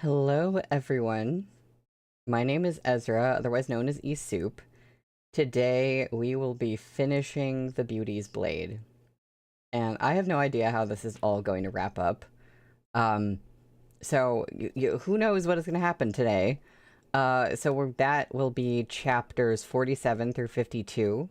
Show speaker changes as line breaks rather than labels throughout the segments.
Hello, everyone. My name is Ezra, otherwise known as Easoup. Today, we will be finishing the Beauty's Blade. And I have no idea how this is all going to wrap up. Um, so, who knows what is going to happen today? That will be chapters 47 through 52.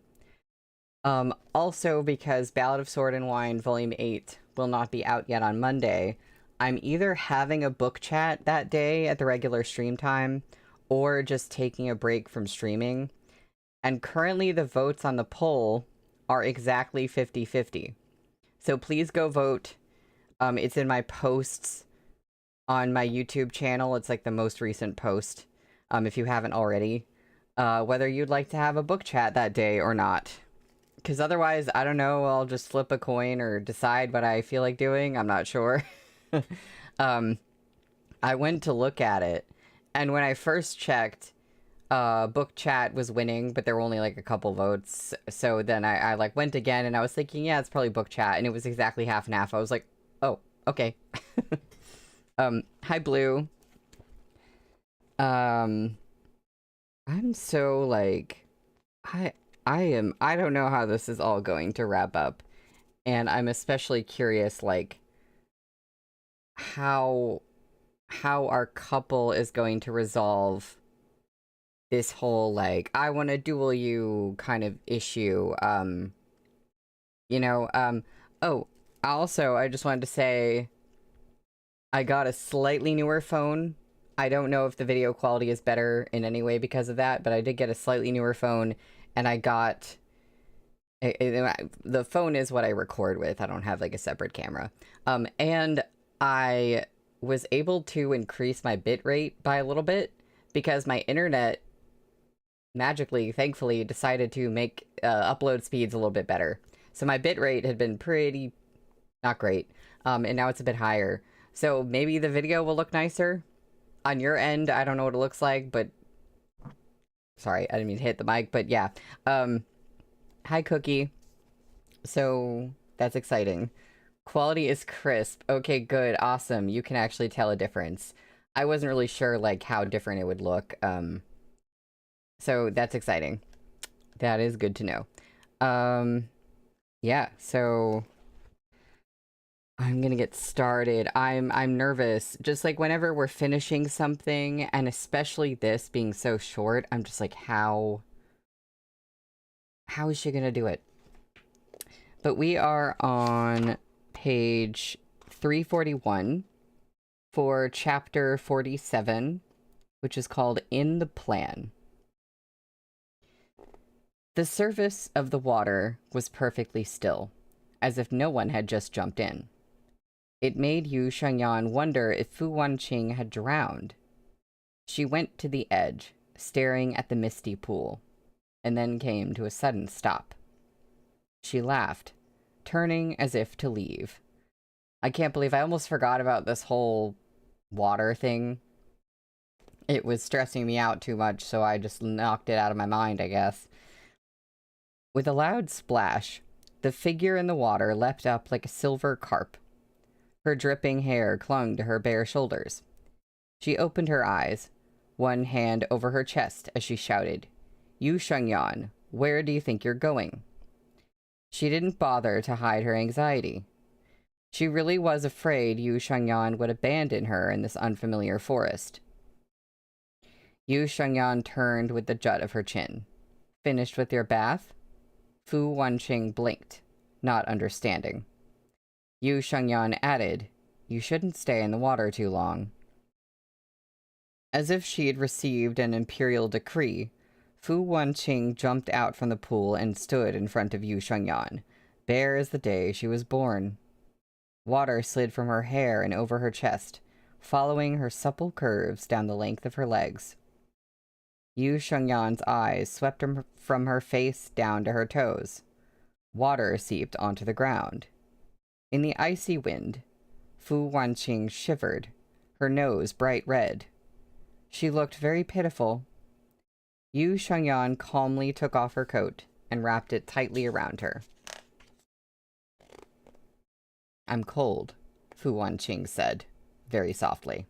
Also, because Ballad of Sword and Wine Volume 8 will not be out yet on Monday, I'm either having a book chat that day at the regular stream time, or just taking a break from streaming. And currently the votes on the poll are exactly 50-50. So please go vote. It's in my posts on my YouTube channel. It's like the most recent post, if you haven't already. Whether you'd like to have a book chat that day or not. Because otherwise, I don't know, I'll just flip a coin or decide what I feel like doing. I'm not sure. I went to look at it, and when I first checked, book chat was winning, but there were only like a couple votes. So then I like went again, and I was thinking, yeah, it's probably book chat, and it was exactly half and half. I was like, oh, okay. Hi, Blue. I'm so like, I don't know how this is all going to wrap up, and I'm especially curious, like, how our couple is going to resolve this whole, like, I want to duel you kind of issue. Oh, also, I just wanted to say I got a slightly newer phone. I don't know if the video quality is better in any way because of that, but I did get a slightly newer phone, and I got... the phone is what I record with. I don't have, like, a separate camera. And I was able to increase my bitrate by a little bit because my internet magically, thankfully, decided to make upload speeds a little bit better. So my bitrate had been pretty not great, and now it's a bit higher. So maybe the video will look nicer. On your end, I don't know what it looks like, but... Sorry, I didn't mean to hit the mic, but yeah. Hi, Cookie. So, that's exciting. Quality is crisp. Okay, good. Awesome. You can actually tell a difference. I wasn't really sure, like, how different it would look. So that's exciting. That is good to know. Yeah, so I'm gonna get started. I'm nervous. Just like whenever we're finishing something, and especially this being so short, I'm just like, how is she gonna do it? But we are on page 341 for chapter 47, which is called In the Plan. The surface of the water was perfectly still, as if no one had just jumped in. It made Yu Shengyan wonder if Fu Wanqing had drowned. She went to the edge, staring at the misty pool, and then came to a sudden stop. She laughed, turning as if to leave. I can't believe I almost forgot about this whole water thing. It was stressing me out too much, so I just knocked it out of my mind, I guess. With a loud splash, the figure in the water leapt up like a silver carp. Her dripping hair clung to her bare shoulders. She opened her eyes, one hand over her chest as she shouted, "Yu Shengyan, where do you think you're going?" She didn't bother to hide her anxiety. She really was afraid Yu Shengyan would abandon her in this unfamiliar forest. Yu Shengyan turned with the jut of her chin. "Finished with your bath?" Fu Wanqing blinked, not understanding. Yu Shengyan added, "You shouldn't stay in the water too long." As if she had received an imperial decree, Fu Wanqing jumped out from the pool and stood in front of Yu Shengyan, bare as the day she was born. Water slid from her hair and over her chest, following her supple curves down the length of her legs. Yu Shengyan's eyes swept from her face down to her toes. Water seeped onto the ground. In the icy wind, Fu Wanqing shivered, her nose bright red. She looked very pitiful. Yu Shengyan calmly took off her coat and wrapped it tightly around her. "I'm cold," Fu Wanqing said, very softly.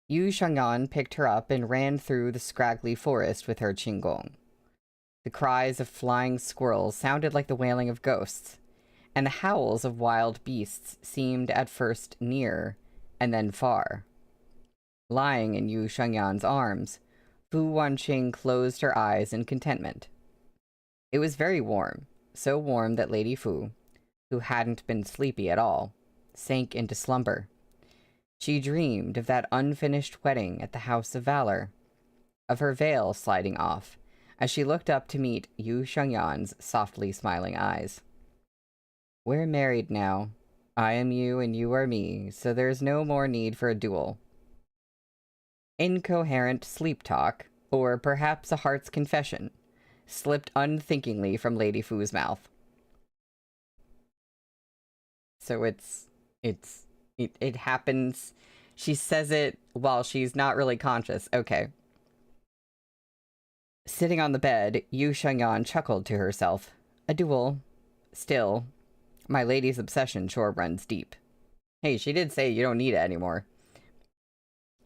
Yu Shangyan picked her up and ran through the scraggly forest with her qinggong. The cries of flying squirrels sounded like the wailing of ghosts, and the howls of wild beasts seemed at first near and then far. Lying in Yu Shangyan's arms, Fu Wanqing closed her eyes in contentment. It was very warm, so warm that Lady Fu, who hadn't been sleepy at all, sank into slumber. She dreamed of that unfinished wedding at the House of Valor, of her veil sliding off, as she looked up to meet Yu Shangyan's softly smiling eyes. "We're married now. I am you and you are me, so there's no more need for a duel." Incoherent sleep talk, or perhaps a heart's confession, slipped unthinkingly from Lady Fu's mouth. So it happens. She says it while she's not really conscious. Okay. Sitting on the bed, Yu Shangyan chuckled to herself. A duel. Still, my lady's obsession sure runs deep. Hey, she did say you don't need it anymore.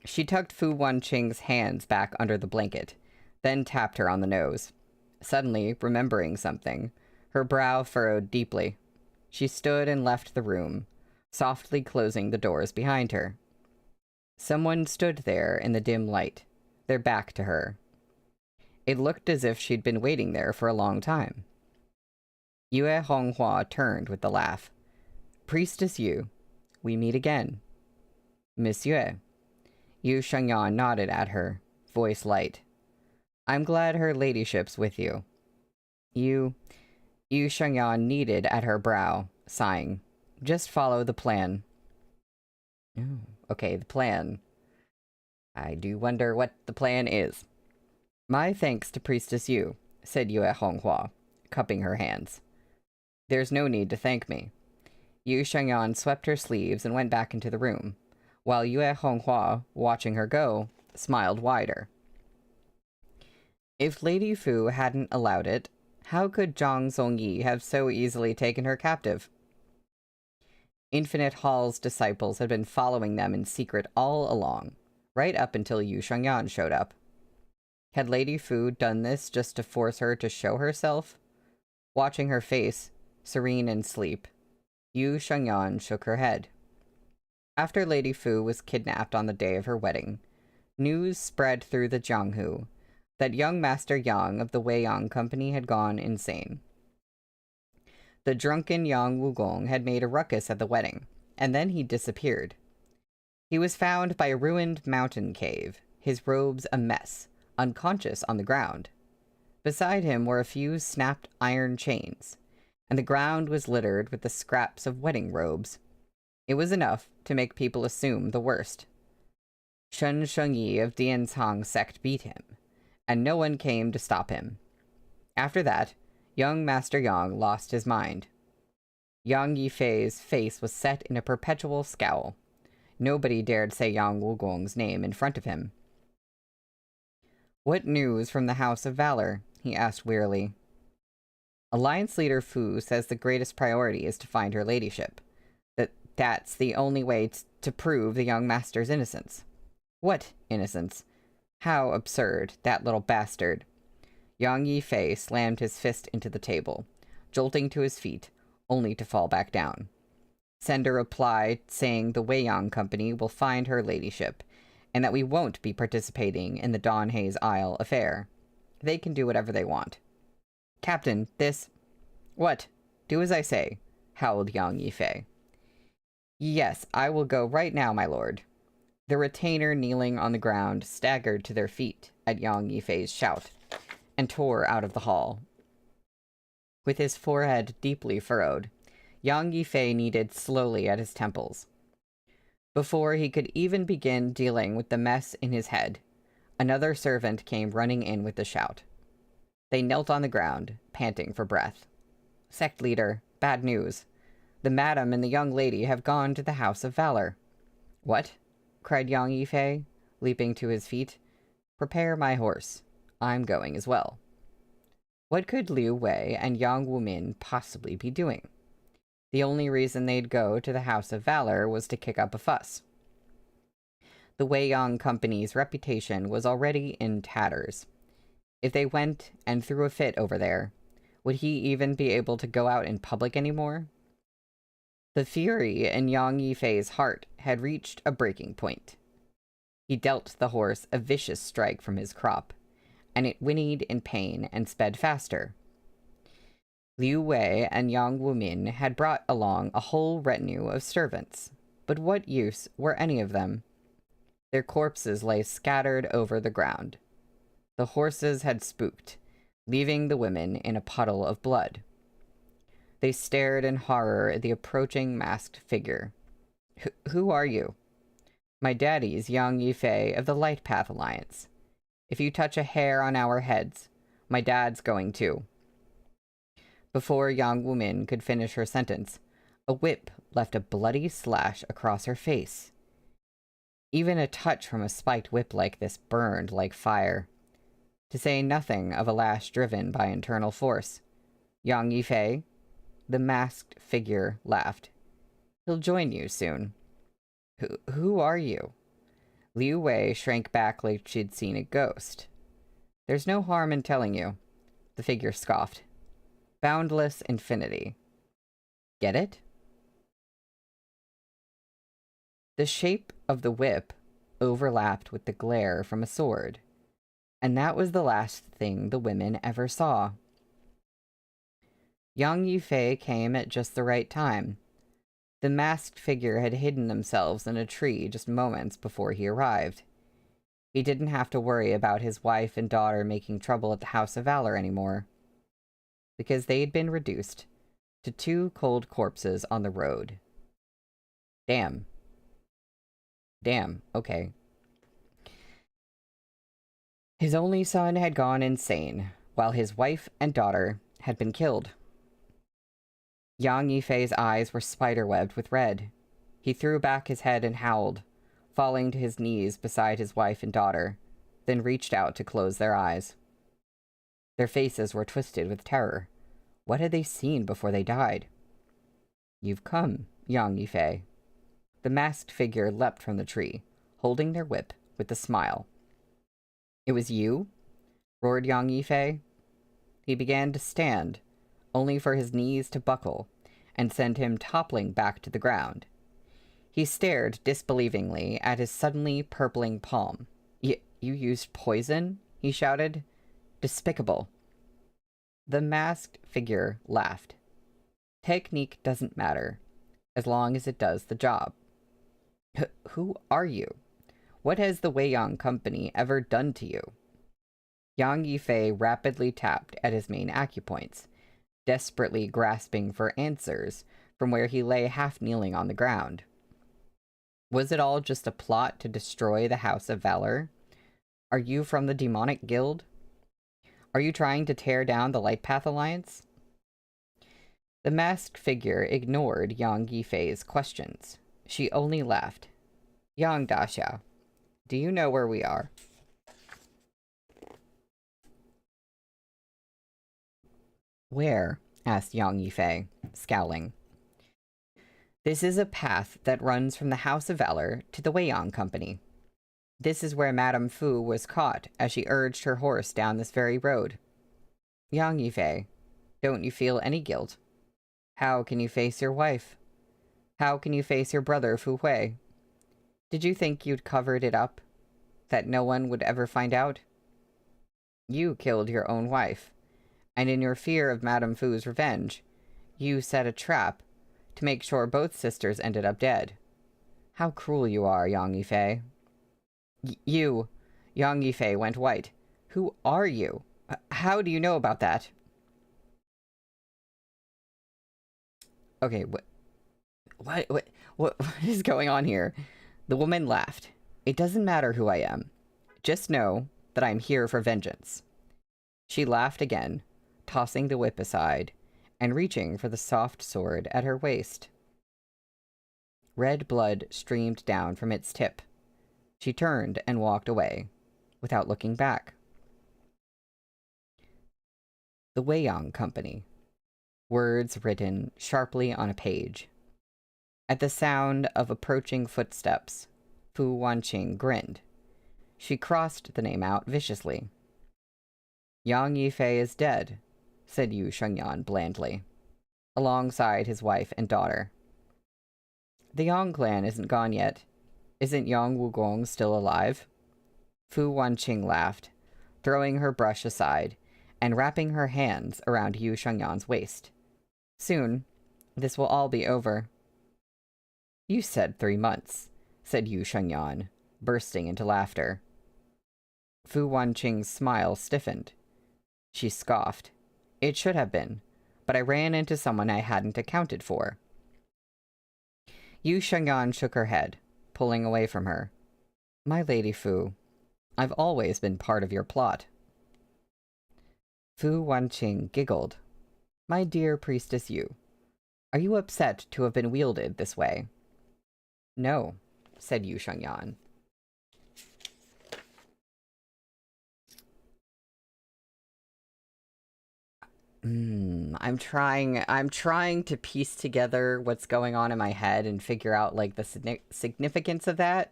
She tucked Fu Wanqing's hands back under the blanket, then tapped her on the nose. Suddenly, remembering something, her brow furrowed deeply. She stood and left the room, softly closing the doors behind her. Someone stood there in the dim light, their back to her. It looked as if she'd been waiting there for a long time. Yue Honghua turned with a laugh. "Priestess Yu, we meet again." "Monsieur." Yu Shangyan nodded at her, voice light. "I'm glad her ladyship's with you." Yu Shangyan kneaded at her brow, sighing. "Just follow the plan." Oh, okay, the plan. I do wonder what the plan is. "My thanks to Priestess Yu," said Yue Honghua, cupping her hands. "There's no need to thank me." Yu Shangyan swept her sleeves and went back into the room, while Yue Honghua, watching her go, smiled wider. If Lady Fu hadn't allowed it, how could Zhang Zongyi have so easily taken her captive? Infinite Hall's disciples had been following them in secret all along, right up until Yu Shangyan showed up. Had Lady Fu done this just to force her to show herself? Watching her face, serene in sleep, Yu Shangyan shook her head. After Lady Fu was kidnapped on the day of her wedding, news spread through the Jianghu that young Master Yang of the Weiyang Company had gone insane. The drunken Yang Wugong had made a ruckus at the wedding, and then he disappeared. He was found by a ruined mountain cave, his robes a mess, unconscious on the ground. Beside him were a few snapped iron chains, and the ground was littered with the scraps of wedding robes. It was enough to make people assume the worst. Shen Shengyi of Diancang sect beat him, and no one came to stop him. After that, young Master Yang lost his mind. Yang Yifei's face was set in a perpetual scowl. Nobody dared say Yang Wugong's name in front of him. "What news from the House of Valor?" he asked wearily. "Alliance leader Fu says the greatest priority is to find her ladyship. That's the only way to prove the young master's innocence." "What innocence? How absurd, that little bastard." Yang Yifei slammed his fist into the table, jolting to his feet, only to fall back down. "Send a reply saying the Weiyang Company will find her ladyship, and that we won't be participating in the Don Hayes Isle affair. They can do whatever they want." "Captain, this—" "What? Do as I say," howled Yang Yifei. "Yes, I will go right now, my lord." The retainer kneeling on the ground staggered to their feet at Yang Yifei's shout, and tore out of the hall. With his forehead deeply furrowed, Yang Yifei kneaded slowly at his temples. Before he could even begin dealing with the mess in his head, another servant came running in with a shout. They knelt on the ground, panting for breath. "Sect leader, bad news. The madam and the young lady have gone to the House of Valor." "What?" cried Yang Yifei, leaping to his feet. "Prepare my horse. I'm going as well." What could Liu Wei and Yang Wumin possibly be doing? The only reason they'd go to the House of Valor was to kick up a fuss. The Weiyang Company's reputation was already in tatters. If they went and threw a fit over there, would he even be able to go out in public anymore? The fury in Yang Yifei's heart had reached a breaking point. He dealt the horse a vicious strike from his crop, and it whinnied in pain and sped faster. Liu Wei and Yang Wumin had brought along a whole retinue of servants, but what use were any of them? Their corpses lay scattered over the ground. The horses had spooked, leaving the women in a puddle of blood. They stared in horror at the approaching masked figure. Who are you? My daddy's Yang Yifei of the Light Path Alliance. If you touch a hair on our heads, my dad's going too. Before Yang Wumin could finish her sentence, a whip left a bloody slash across her face. Even a touch from a spiked whip like this burned like fire, to say nothing of a lash driven by internal force. Yang Yifei, the masked figure laughed. He'll join you soon. Who are you? Liu Wei shrank back like she'd seen a ghost. There's no harm in telling you, the figure scoffed. Boundless infinity. Get it? The shape of the whip overlapped with the glare from a sword, and that was the last thing the women ever saw. Yang Yifei came at just the right time. The masked figure had hidden themselves in a tree just moments before he arrived. He didn't have to worry about his wife and daughter making trouble at the House of Valor anymore, because they'd been reduced to 2 cold corpses on the road. Damn, okay. His only son had gone insane, while his wife and daughter had been killed. Yang Yifei's eyes were spiderwebbed with red. He threw back his head and howled, falling to his knees beside his wife and daughter, then reached out to close their eyes. Their faces were twisted with terror. What had they seen before they died? You've come, Yang Yifei. The masked figure leapt from the tree, holding their whip with a smile. It was you? Roared Yang Yifei. He began to stand, only for his knees to buckle and send him toppling back to the ground. He stared disbelievingly at his suddenly purpling palm. You used poison? He shouted. Despicable. The masked figure laughed. Technique doesn't matter, as long as it does the job. Who are you? What has the Weiyang Company ever done to you? Yang Yifei rapidly tapped at his main acupoints, desperately grasping for answers from where he lay half-kneeling on the ground. Was it all just a plot to destroy the House of Valor? Are you from the Demonic Guild? Are you trying to tear down the Light Path Alliance? The masked figure ignored Yang Yifei's questions. She only laughed. Yang Daxia, do you know where we are? Where? Asked Yang Yifei, scowling. This is a path that runs from the House of Valor to the Weiyang Company. This is where Madame Fu was caught as she urged her horse down this very road. Yang Yifei, don't you feel any guilt? How can you face your wife? How can you face your brother Fu Hui? Did you think you'd covered it up? That no one would ever find out? You killed your own wife, and in your fear of Madame Fu's revenge, you set a trap to make sure both sisters ended up dead. How cruel you are, Yang Yifei. Yang Yifei went white. Who are you? How do you know about that? Okay, what is going on here? The woman laughed. It doesn't matter who I am. Just know that I'm here for vengeance. She laughed again, tossing the whip aside and reaching for the soft sword at her waist. Red blood streamed down from its tip. She turned and walked away, without looking back. The Weiyang Company. Words written sharply on a page. At the sound of approaching footsteps, Fu Wanqing grinned. She crossed the name out viciously. Yang Yifei is dead, said Yu Shengyan blandly, alongside his wife and daughter. The Yang clan isn't gone yet. Isn't Yang Wugong still alive? Fu Wanqing laughed, throwing her brush aside and wrapping her hands around Yu Shengyan's waist. Soon, this will all be over. You said 3 months, said Yu Shengyan, bursting into laughter. Fu Wanqing's smile stiffened. She scoffed. It should have been, but I ran into someone I hadn't accounted for. Yu Shengyan shook her head, pulling away from her. My lady Fu, I've always been part of your plot. Fu Wanqing giggled. My dear priestess Yu, are you upset to have been wielded this way? No, said Yu Shengyan. I'm trying to piece together what's going on in my head and figure out, like, the significance of that.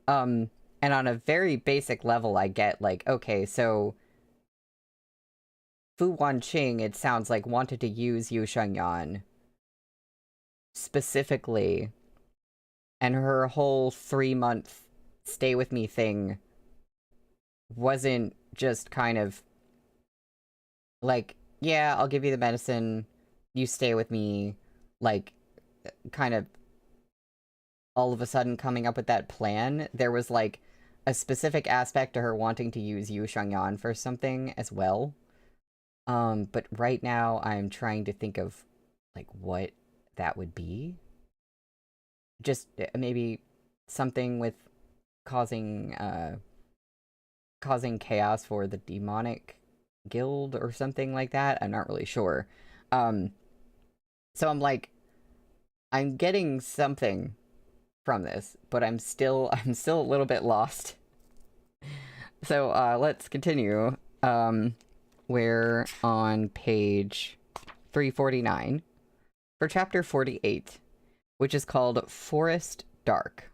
And on a very basic level, I get, like, okay, so Fu Wanqing, it sounds like, wanted to use Yu Shengyan specifically, and her whole 3-month stay with me thing wasn't just kind of like, yeah, I'll give you the medicine, you stay with me, like, kind of all of a sudden coming up with that plan. There was, like, a specific aspect to her wanting to use Yu Shengyan for something as well. But right now I'm trying to think of, like, what that would be. Just maybe something with causing chaos for the demonic guild or something like that. I'm not really sure. So I'm like, I'm getting something from this, but I'm still a little bit lost. So let's continue. We're on page 349 for chapter 48, which is called Forest Dark.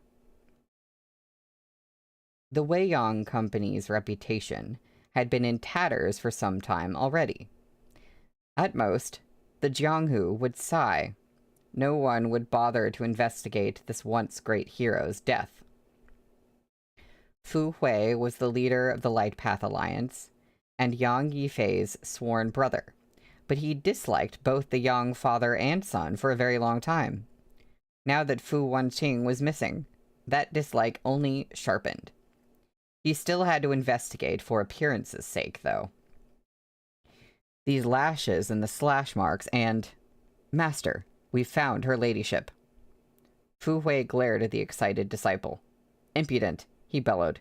The Weiyang Company's reputation had been in tatters for some time already. At most, the Jianghu would sigh. No one would bother to investigate this once great hero's death. Fu Hui was the leader of the Light Path Alliance, and Yang Yifei's sworn brother, but he disliked both the Yang father and son for a very long time. Now that Fu Wanqing was missing, that dislike only sharpened. He still had to investigate for appearance's sake, though. These lashes and the slash marks and... Master, we've found her ladyship. Fu Hui glared at the excited disciple. Impudent, he bellowed.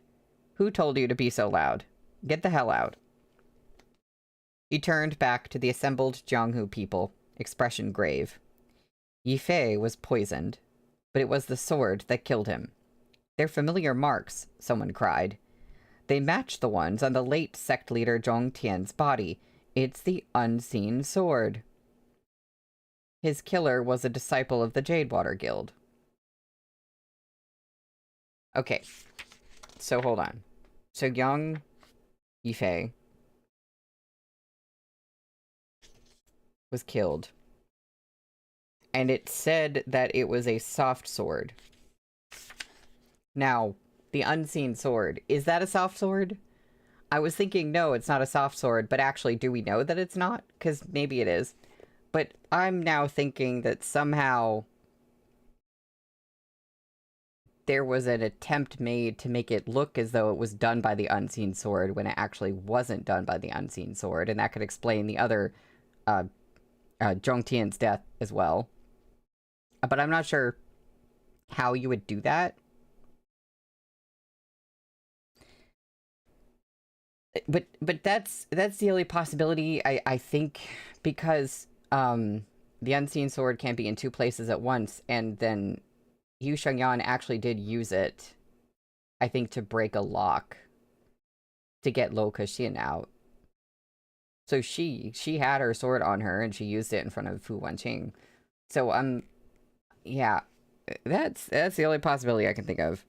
Who told you to be so loud? Get the hell out. He turned back to the assembled Jianghu people, expression grave. Yifei was poisoned, but it was the sword that killed him. They're familiar marks, someone cried. They match the ones on the late sect leader Zhong Tian's body. It's the unseen sword. His killer was a disciple of the Jadewater Guild. Okay, so hold on. So Yang Yifei was killed. And it said that it was a soft sword. Now, the unseen sword, is that a soft sword? I was thinking, no, it's not a soft sword, but actually, do we know that it's not? Because maybe it is. But I'm now thinking that somehow there was an attempt made to make it look as though it was done by the unseen sword when it actually wasn't done by the unseen sword, and that could explain the other Zhong Tian's death as well. But I'm not sure how you would do that. But that's the only possibility, I think, because the unseen sword can't be in two places at once, and then Yu Shengyan actually did use it, I think, to break a lock to get Lo Kexin out. So she had her sword on her, and she used it in front of Fu Wanqing. So, yeah, that's the only possibility I can think of.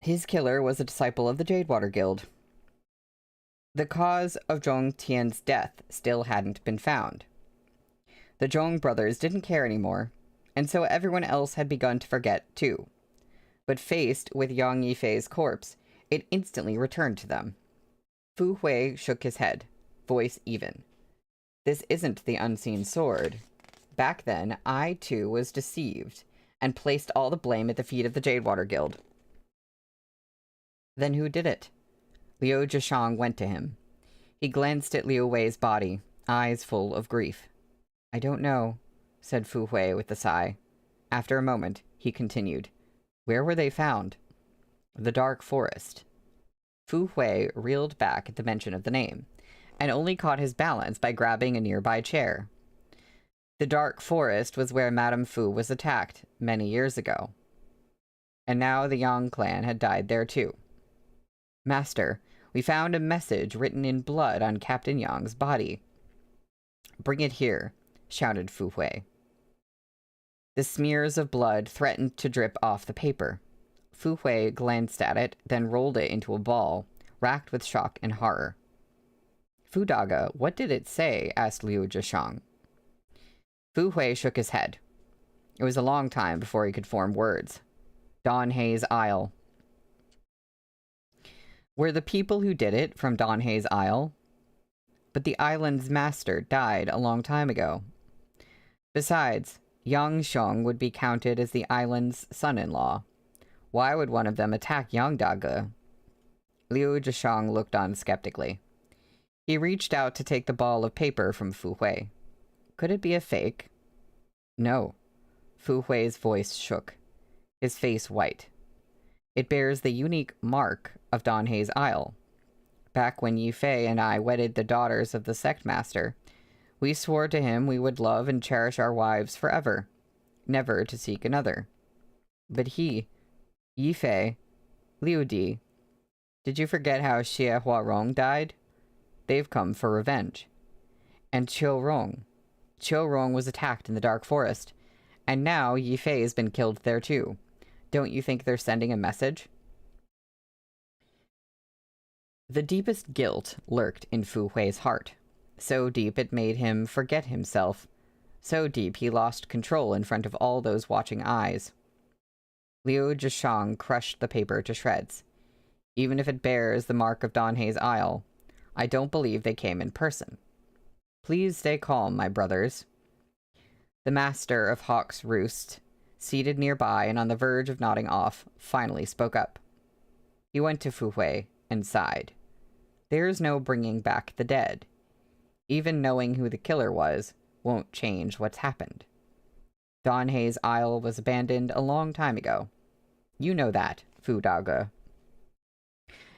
His killer was a disciple of the Jadewater Guild. The cause of Zhong Tian's death still hadn't been found. The Zhong brothers didn't care anymore, and so everyone else had begun to forget too. But faced with Yang Yifei's corpse, it instantly returned to them. Fu Hui shook his head, voice even. This isn't the unseen sword. Back then, I too was deceived, and placed all the blame at the feet of the Jadewater Guild. Then who did it? Liu Zhishang went to him. He glanced at Liu Wei's body, eyes full of grief. I don't know, said Fu Hui with a sigh. After a moment, he continued. Where were they found? The dark forest. Fu Hui reeled back at the mention of the name, and only caught his balance by grabbing a nearby chair. The dark forest was where Madame Fu was attacked many years ago. And now the Yang clan had died there too. Master, we found a message written in blood on Captain Yang's body. Bring it here, shouted Fu Hui. The smears of blood threatened to drip off the paper. Fu Hui glanced at it, then rolled it into a ball, racked with shock and horror. Fu Daga, what did it say? Asked Liu Zhishang. Fu Hui shook his head. It was a long time before he could form words. Don Hei's Isle. Were the people who did it from Don Hei's Isle? But the island's master died a long time ago. Besides, Yang Xiong would be counted as the island's son-in-law. Why would one of them attack Yang Daga? Liu Zhishang looked on skeptically. He reached out to take the ball of paper from Fu Hui. Could it be a fake? No. Fu Hui's voice shook, his face white. It bears the unique mark of Don Hei's Isle. Back when Yifei and I wedded the daughters of the sect master, we swore to him we would love and cherish our wives forever, never to seek another. But he, Yifei, Liu Di, did you forget how Xie Huarong died? They've come for revenge. And Qiu Rong was attacked in the dark forest, and now Yifei has been killed there too. Don't you think they're sending a message? The deepest guilt lurked in Fu Hui's heart. So deep it made him forget himself. So deep he lost control in front of all those watching eyes. Liu Zhishang crushed the paper to shreds. Even if it bears the mark of Don Hei's Isle, I don't believe they came in person. Please stay calm, my brothers. The master of Hawk's Roost, seated nearby and on the verge of nodding off, finally spoke up. He went to Fu Hui and sighed. There's no bringing back the dead. Even knowing who the killer was won't change what's happened. Don Hei's Isle was abandoned a long time ago. You know that, Fu Daga.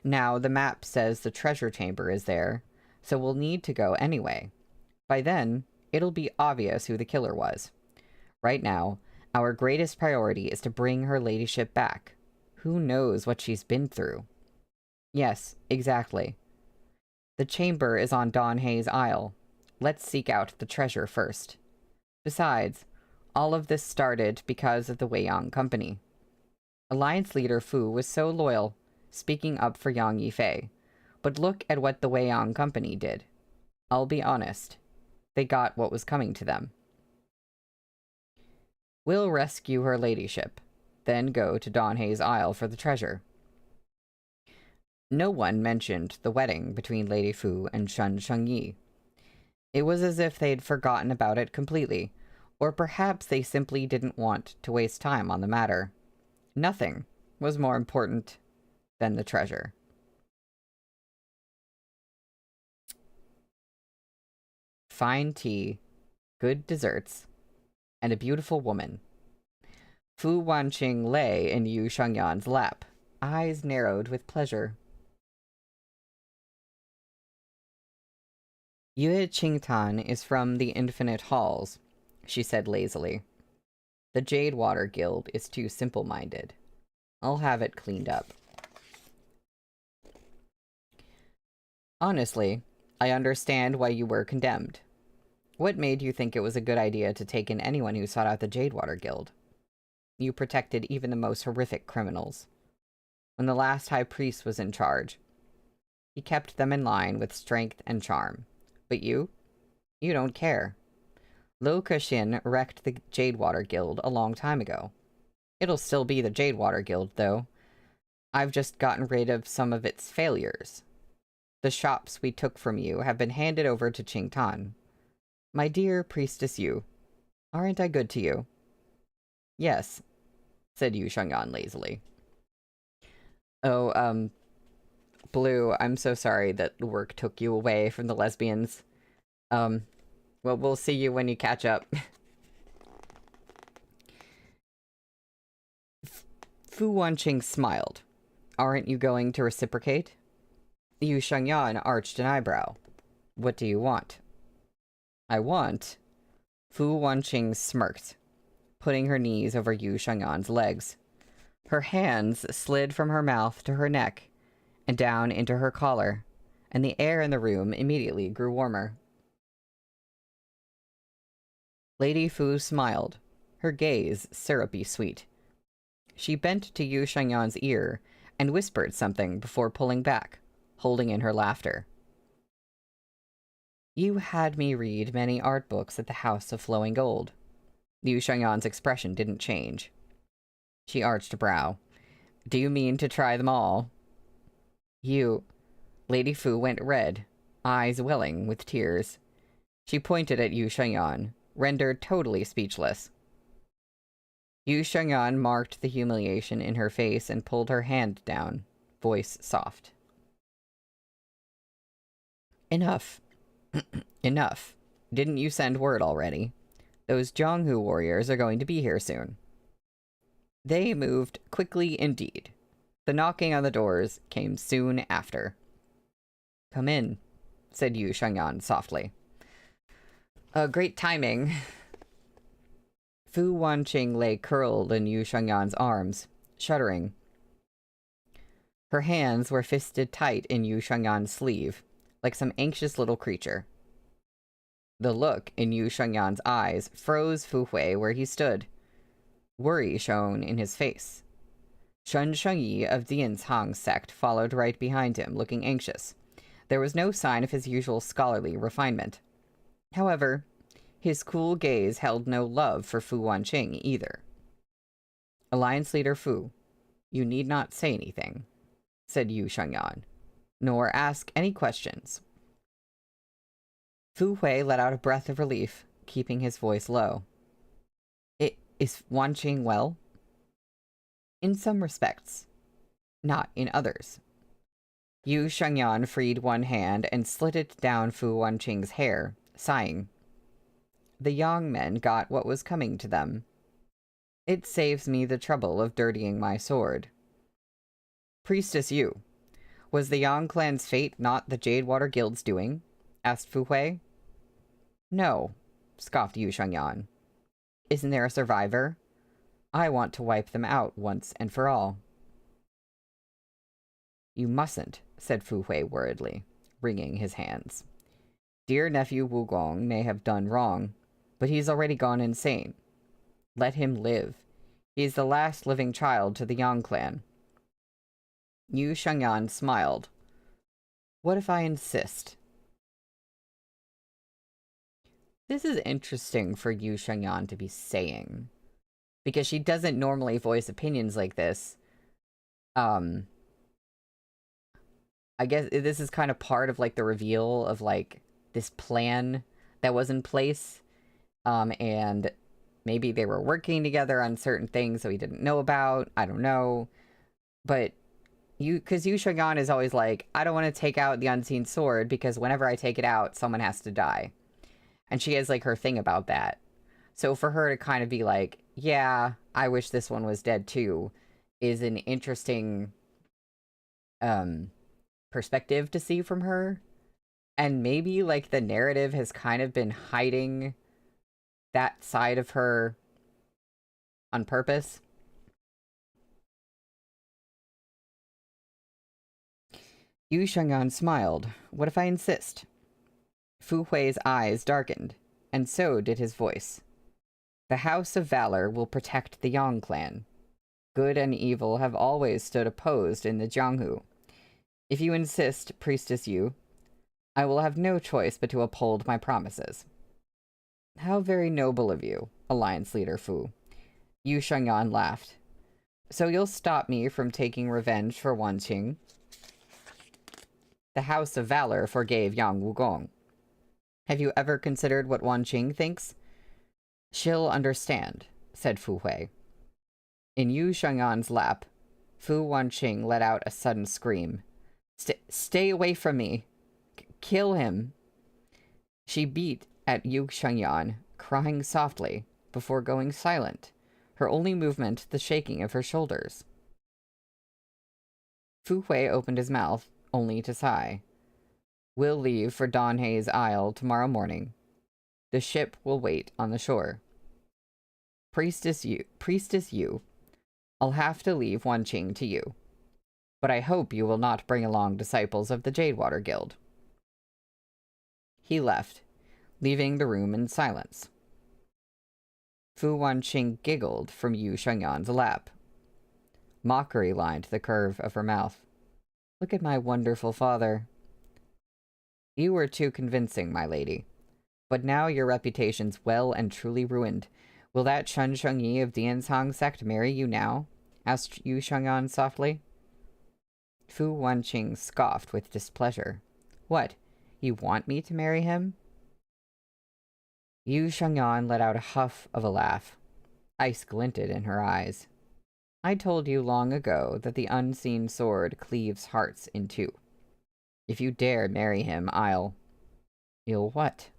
Now the map says the treasure chamber is there, so we'll need to go anyway. By then, it'll be obvious who the killer was. Right now, our greatest priority is to bring her ladyship back. Who knows what she's been through? Yes, exactly. The chamber is on Don Hei's Isle. Let's seek out the treasure first. Besides, all of this started because of the Weiyang Company. Alliance leader Fu was so loyal, speaking up for Yang Yifei. But look at what the Weiyang Company did. I'll be honest. They got what was coming to them. We'll rescue her ladyship, then go to Don Hei's Isle for the treasure. No one mentioned the wedding between Lady Fu and Shun Shengyi. It was as if they'd forgotten about it completely, or perhaps they simply didn't want to waste time on the matter. Nothing was more important than the treasure. Fine tea, good desserts, and a beautiful woman. Fu Wanqing lay in Yu Shengyan's lap, eyes narrowed with pleasure. Yue Qingtan is from the Infinite Halls, she said lazily. The Jadewater Guild is too simple-minded. I'll have it cleaned up. Honestly, I understand why you were condemned. What made you think it was a good idea to take in anyone who sought out the Jadewater Guild? You protected even the most horrific criminals. when the last high priest was in charge. He kept them in line with strength and charm. But you? You don't care. Lo Kexin wrecked the Jadewater Guild a long time ago. It'll still be the Jadewater Guild, though. I've just gotten rid of some of its failures. The shops we took from you have been handed over to Qingtan. My dear Priestess Yu, aren't I good to you? Yes, said Yu Shengyan lazily. Oh, Blue, I'm so sorry that work took you away from the lesbians. Well, we'll see you when you catch up. Fu Wanqing smiled. Aren't you going to reciprocate? Yu Shengyan arched an eyebrow. What do you want? I want... Fu Wanqing smirked, putting her knees over Yu Shengyan's legs. Her hands slid from her mouth to her neck and down into her collar, and the air in the room immediately grew warmer. Lady Fu smiled, her gaze syrupy sweet. She bent to Yu Shengyan's ear and whispered something before pulling back, holding in her laughter. You had me read many art books at the House of Flowing Gold. Yu Shengyan's expression didn't change. She arched a brow. Do you mean to try them all? Lady Fu went red, eyes welling with tears. She pointed at Yu Shengyan, rendered totally speechless. Yu Shengyan marked the humiliation in her face and pulled her hand down, voice soft. Enough. Enough. Didn't you send word already? Those Jianghu warriors are going to be here soon. They moved quickly indeed. The knocking on the doors came soon after. Come in, said Yu Shengyan softly. Great timing. Fu Wanqing lay curled in Yu Shengyan's arms, shuddering. Her hands were fisted tight in Yu Shengyan's sleeve, like some anxious little creature. The look in Yu Shengyan's eyes froze Fu Hui where he stood. Worry shone in his face. Shun Shengyi of Dian's sect followed right behind him, looking anxious. There was no sign of his usual scholarly refinement. However, his cool gaze held no love for Fu Wanqing either. Alliance Leader Fu, you need not say anything, said Yu Shengyan, nor ask any questions. Fu Hui let out a breath of relief, keeping his voice low. Is Wanqing well? In some respects, not in others. Yu Shengyan freed one hand and slid it down Fu Wanqing's hair, sighing. The Yang men got what was coming to them. It saves me the trouble of dirtying my sword. Priestess Yu, was the Yang clan's fate not the Jadewater Guild's doing? Asked Fu Hui. No, scoffed Yu Shengyan. Isn't there a survivor? I want to wipe them out once and for all. You mustn't, said Fu Hui worriedly, wringing his hands. Dear nephew Wugong may have done wrong, but he's already gone insane. Let him live. He's the last living child to the Yang clan. Yu Shengyan smiled. What if I insist? This is interesting for Yu Shengyan to be saying, because she doesn't normally voice opinions like this. I guess this is kind of part of, like, the reveal of, like, this plan that was in place, and maybe they were working together on certain things that we didn't know about. I don't know. But because Yu Shengyan is always like, I don't want to take out the unseen sword because whenever I take it out, someone has to die. And she has, like, her thing about that. So for her to kind of be like, yeah, I wish this one was dead too, is an interesting perspective to see from her. And maybe, like, the narrative has kind of been hiding that side of her on purpose. Yu Shengyan smiled. What if I insist? Fu Hui's eyes darkened, and so did his voice. The House of Valor will protect the Yang clan. Good and evil have always stood opposed in the Jianghu. If you insist, Priestess Yu, I will have no choice but to uphold my promises. How very noble of you, Alliance Leader Fu. Yu Shengyan laughed. So you'll stop me from taking revenge for Wanqing? The House of Valor forgave Yang Wugong. Have you ever considered what Wanqing thinks? She'll understand, said Fu Hui. In Yu Shengyan's lap, Fu Wanqing let out a sudden scream. Stay away from me! Kill him! She beat at Yu Shengyan, crying softly, before going silent, her only movement the shaking of her shoulders. Fu Hui opened his mouth, only to sigh. We'll leave for Baihe Isle tomorrow morning. The ship will wait on the shore. Priestess Yu, I'll have to leave Wanqing to you. But I hope you will not bring along disciples of the Jadewater Guild. He left, leaving the room in silence. Fu Wanqing giggled from Yu Shengyan's lap. Mockery lined the curve of her mouth. Look at my wonderful father. You were too convincing, my lady. But now your reputation's well and truly ruined. Will that Chun Shengyi of Dianzhang sect marry you now? Asked Yu Shengyan softly. Fu Wanqing scoffed with displeasure. What, you want me to marry him? Yu Shengyan let out a huff of a laugh. Ice glinted in her eyes. I told you long ago that the unseen sword cleaves hearts in two. If you dare marry him, You'll what?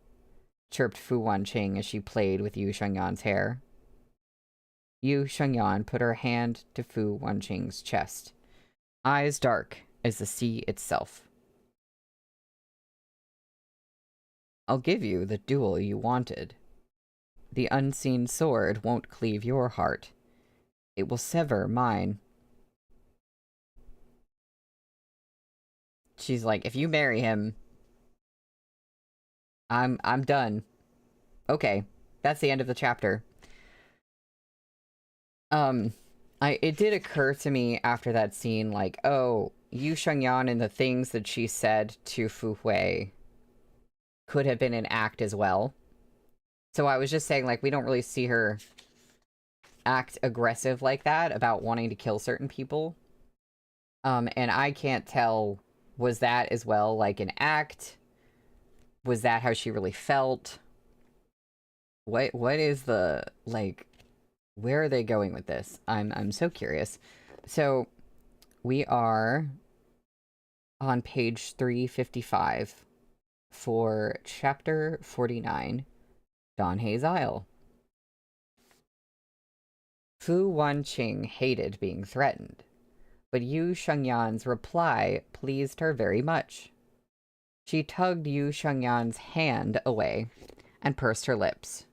Chirped Fu Wanqing as she played with Yu Shengyan's hair. Yu Shengyan put her hand to Fu Wanqing's chest, eyes dark as the sea itself. I'll give you the duel you wanted. The unseen sword won't cleave your heart. It will sever mine. She's like, if you marry him, I'm done. Okay, that's the end of the chapter. It did occur to me after that scene, like, oh, Yu Shengyan and the things that she said to Fu Hui could have been an act as well. So I was just saying, like, we don't really see her act aggressive like that about wanting to kill certain people. And I can't tell, was that as well like an act? Was that how she really felt? What is the, like, where are they going with this? I'm so curious. So we are on page 355 for chapter 49, Baihe Isle. Fu Wanqing hated being threatened, but Yu Shengyan's reply pleased her very much. She tugged Yu Shengyan's hand away and pursed her lips.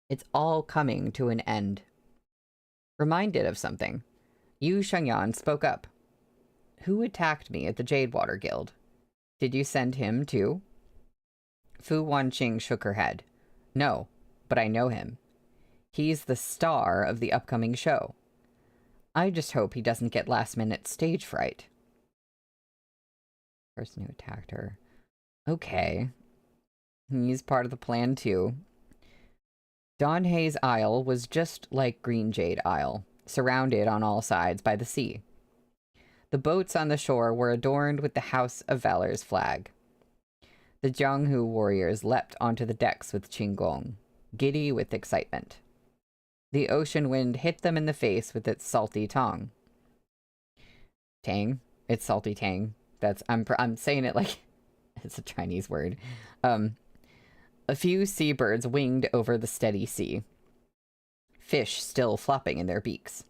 It's all coming to an end. Reminded of something, Yu Shengyan spoke up. Who attacked me at the Jadewater Guild? Did you send him too? Fu Wanqing shook her head. No, but I know him. He's the star of the upcoming show. I just hope he doesn't get last-minute stage fright. Person who attacked her. Okay. He's part of the plan too. Baihe Isle was just like Green Jade Isle, surrounded on all sides by the sea. The boats on the shore were adorned with the House of Valor's flag. The Jianghu warriors leapt onto the decks with Qinggong, giddy with excitement. The ocean wind hit them in the face with its salty tongue. Tang? It's salty tang. I'm saying it like it's a Chinese word. A few seabirds winged over the steady sea, fish still flopping in their beaks.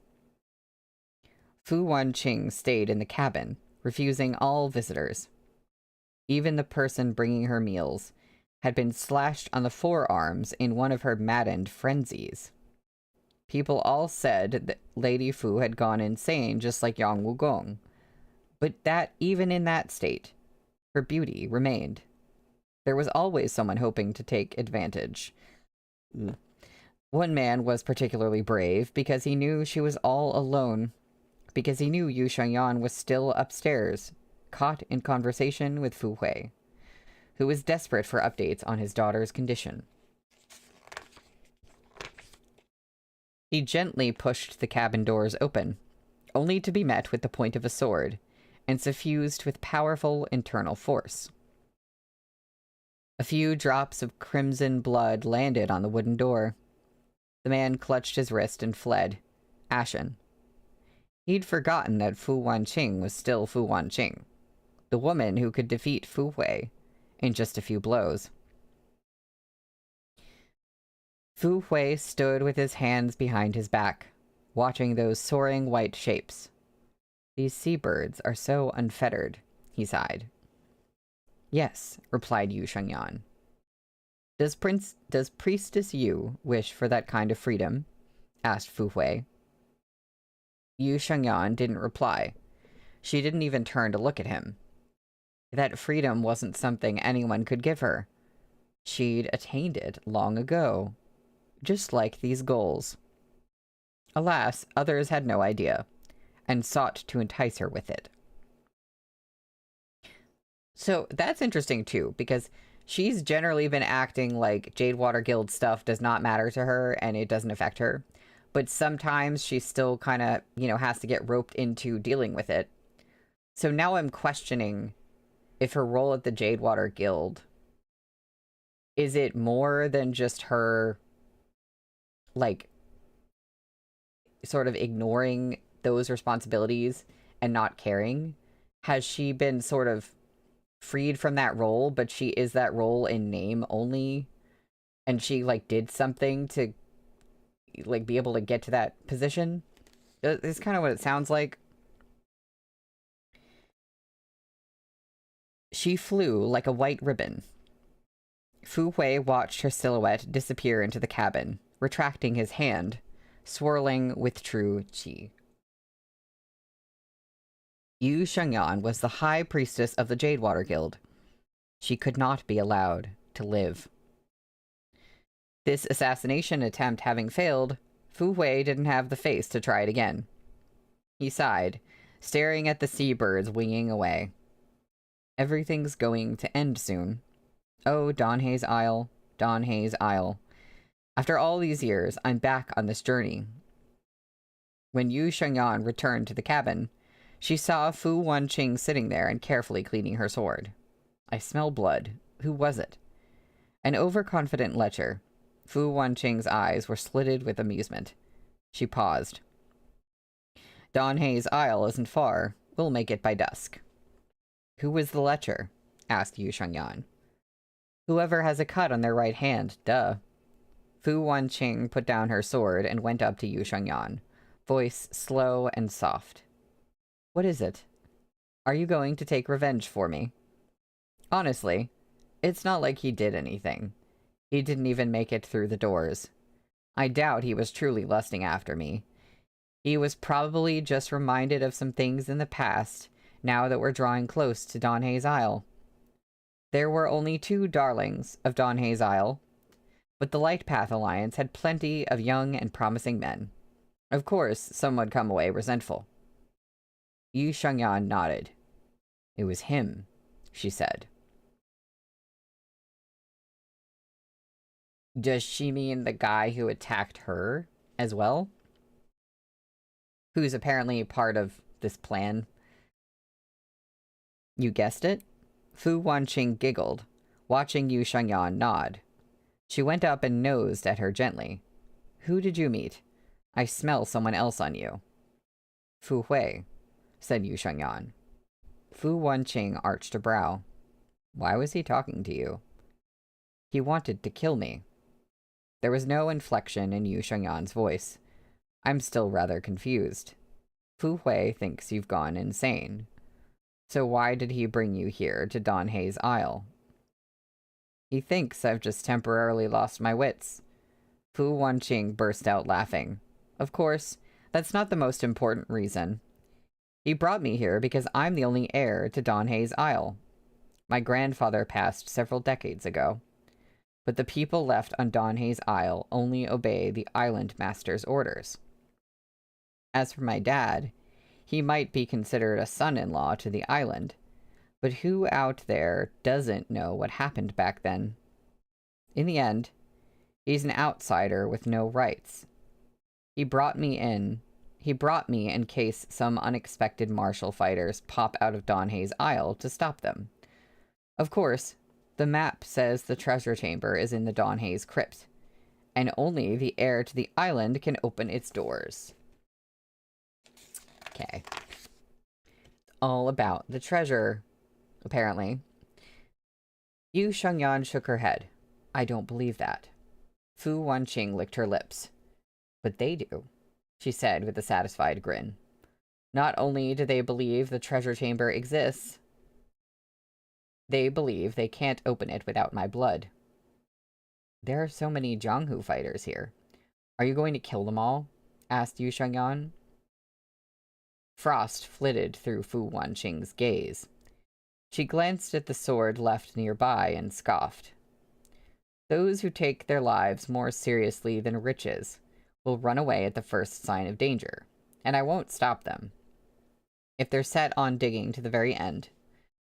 Fu Wanqing stayed in the cabin, refusing all visitors. Even the person bringing her meals had been slashed on the forearms in one of her maddened frenzies. People all said that Lady Fu had gone insane just like Yang Wugong, but that even in that state, her beauty remained. There was always someone hoping to take advantage. One man was particularly brave because he knew she was all alone, because he knew Yu Shengyan was still upstairs, caught in conversation with Fu Hui, who was desperate for updates on his daughter's condition. He gently pushed the cabin doors open, only to be met with the point of a sword, and suffused with powerful internal force. A few drops of crimson blood landed on the wooden door. The man clutched his wrist and fled, ashen. He'd forgotten that Fu Wanqing was still Fu Wanqing, the woman who could defeat Fu Hui in just a few blows. Fu Hui stood with his hands behind his back, watching those soaring white shapes. These seabirds are so unfettered, he sighed. Yes, replied Yu Shengyan. Does Priestess Yu wish for that kind of freedom? Asked Fu Hui. Yu Shengyan didn't reply. She didn't even turn to look at him. That freedom wasn't something anyone could give her. She'd attained it long ago, just like these goals. Alas, others had no idea, and sought to entice her with it. So that's interesting too, because she's generally been acting like Jadewater Guild stuff does not matter to her and it doesn't affect her. But sometimes she still kind of, has to get roped into dealing with it. So now I'm questioning if her role at the Jadewater Guild, is it more than just her, like, sort of ignoring those responsibilities and not caring? Has she been sort of freed from that role, but she is that role in name only, and she, like, did something to, like, be able to get to that position? It's kind of what it sounds like. She flew like a white ribbon. Fu Hui watched her silhouette disappear into the cabin, retracting his hand, swirling with true qi. Yu Shengyan was the high priestess of the Jadewater Guild. She could not be allowed to live. This assassination attempt having failed, Fu Hui didn't have the face to try it again. He sighed, staring at the seabirds winging away. Everything's going to end soon. Oh, Donhei's Isle, Donhei's Isle. After all these years, I'm back on this journey. When Yu Shengyan returned to the cabin, she saw Fu Wanqing sitting there and carefully cleaning her sword. I smell blood. Who was it? An overconfident lecher. Fu Wanqing's eyes were slitted with amusement. She paused. Donhei's Isle isn't far. We'll make it by dusk. Who was the lecher? Asked Yu Shengyan. Whoever has a cut on their right hand, duh. Fu Wanqing put down her sword and went up to Yu Shengyan, voice slow and soft. What is it? Are you going to take revenge for me? Honestly, it's not like he did anything. He didn't even make it through the doors. I doubt he was truly lusting after me. He was probably just reminded of some things in the past, now that we're drawing close to Donhei's Isle. There were only 2 darlings of Donhei's Isle, but the Light Path Alliance had plenty of young and promising men. Of course, some would come away resentful. Yu Shengyan nodded. It was him, she said. Does she mean the guy who attacked her as well? Who's apparently part of this plan? You guessed it. Fu Wanqing giggled, watching Yu Shengyan nod. She went up and nosed at her gently. Who did you meet? I smell someone else on you. Fu Hui, said Yu Shengyan. Fu Wanqing arched a brow. Why was he talking to you? He wanted to kill me. There was no inflection in Yu Shengyan's voice. I'm still rather confused. Fu Hui thinks you've gone insane. So why did he bring you here to Donhei's Isle? He thinks I've just temporarily lost my wits. Fu Wanqing burst out laughing. Of course, that's not the most important reason. He brought me here because I'm the only heir to Donhei's Isle. My grandfather passed several decades ago. but the people left on Donhei's Isle only obey the island master's orders. As for my dad, he might be considered a son-in-law to the island, but who out there doesn't know what happened back then? In the end, he's an outsider with no rights. He brought me in case some unexpected martial fighters pop out of Donhei's Isle to stop them. Of course, the map says the treasure chamber is in the Donhei's crypt, and only the heir to the island can open its doors. Okay. All about the treasure, apparently. Yu Shengyan shook her head. I don't believe that. Fu Wanqing licked her lips. But they do, she said with a satisfied grin. Not only do they believe the treasure chamber exists, they believe they can't open it without my blood. There are so many Jianghu fighters here. Are you going to kill them all? Asked Yu Shengyan. Frost flitted through Fu Wanqing's gaze. She glanced at the sword left nearby and scoffed. Those who take their lives more seriously than riches will run away at the first sign of danger, and I won't stop them. If they're set on digging to the very end,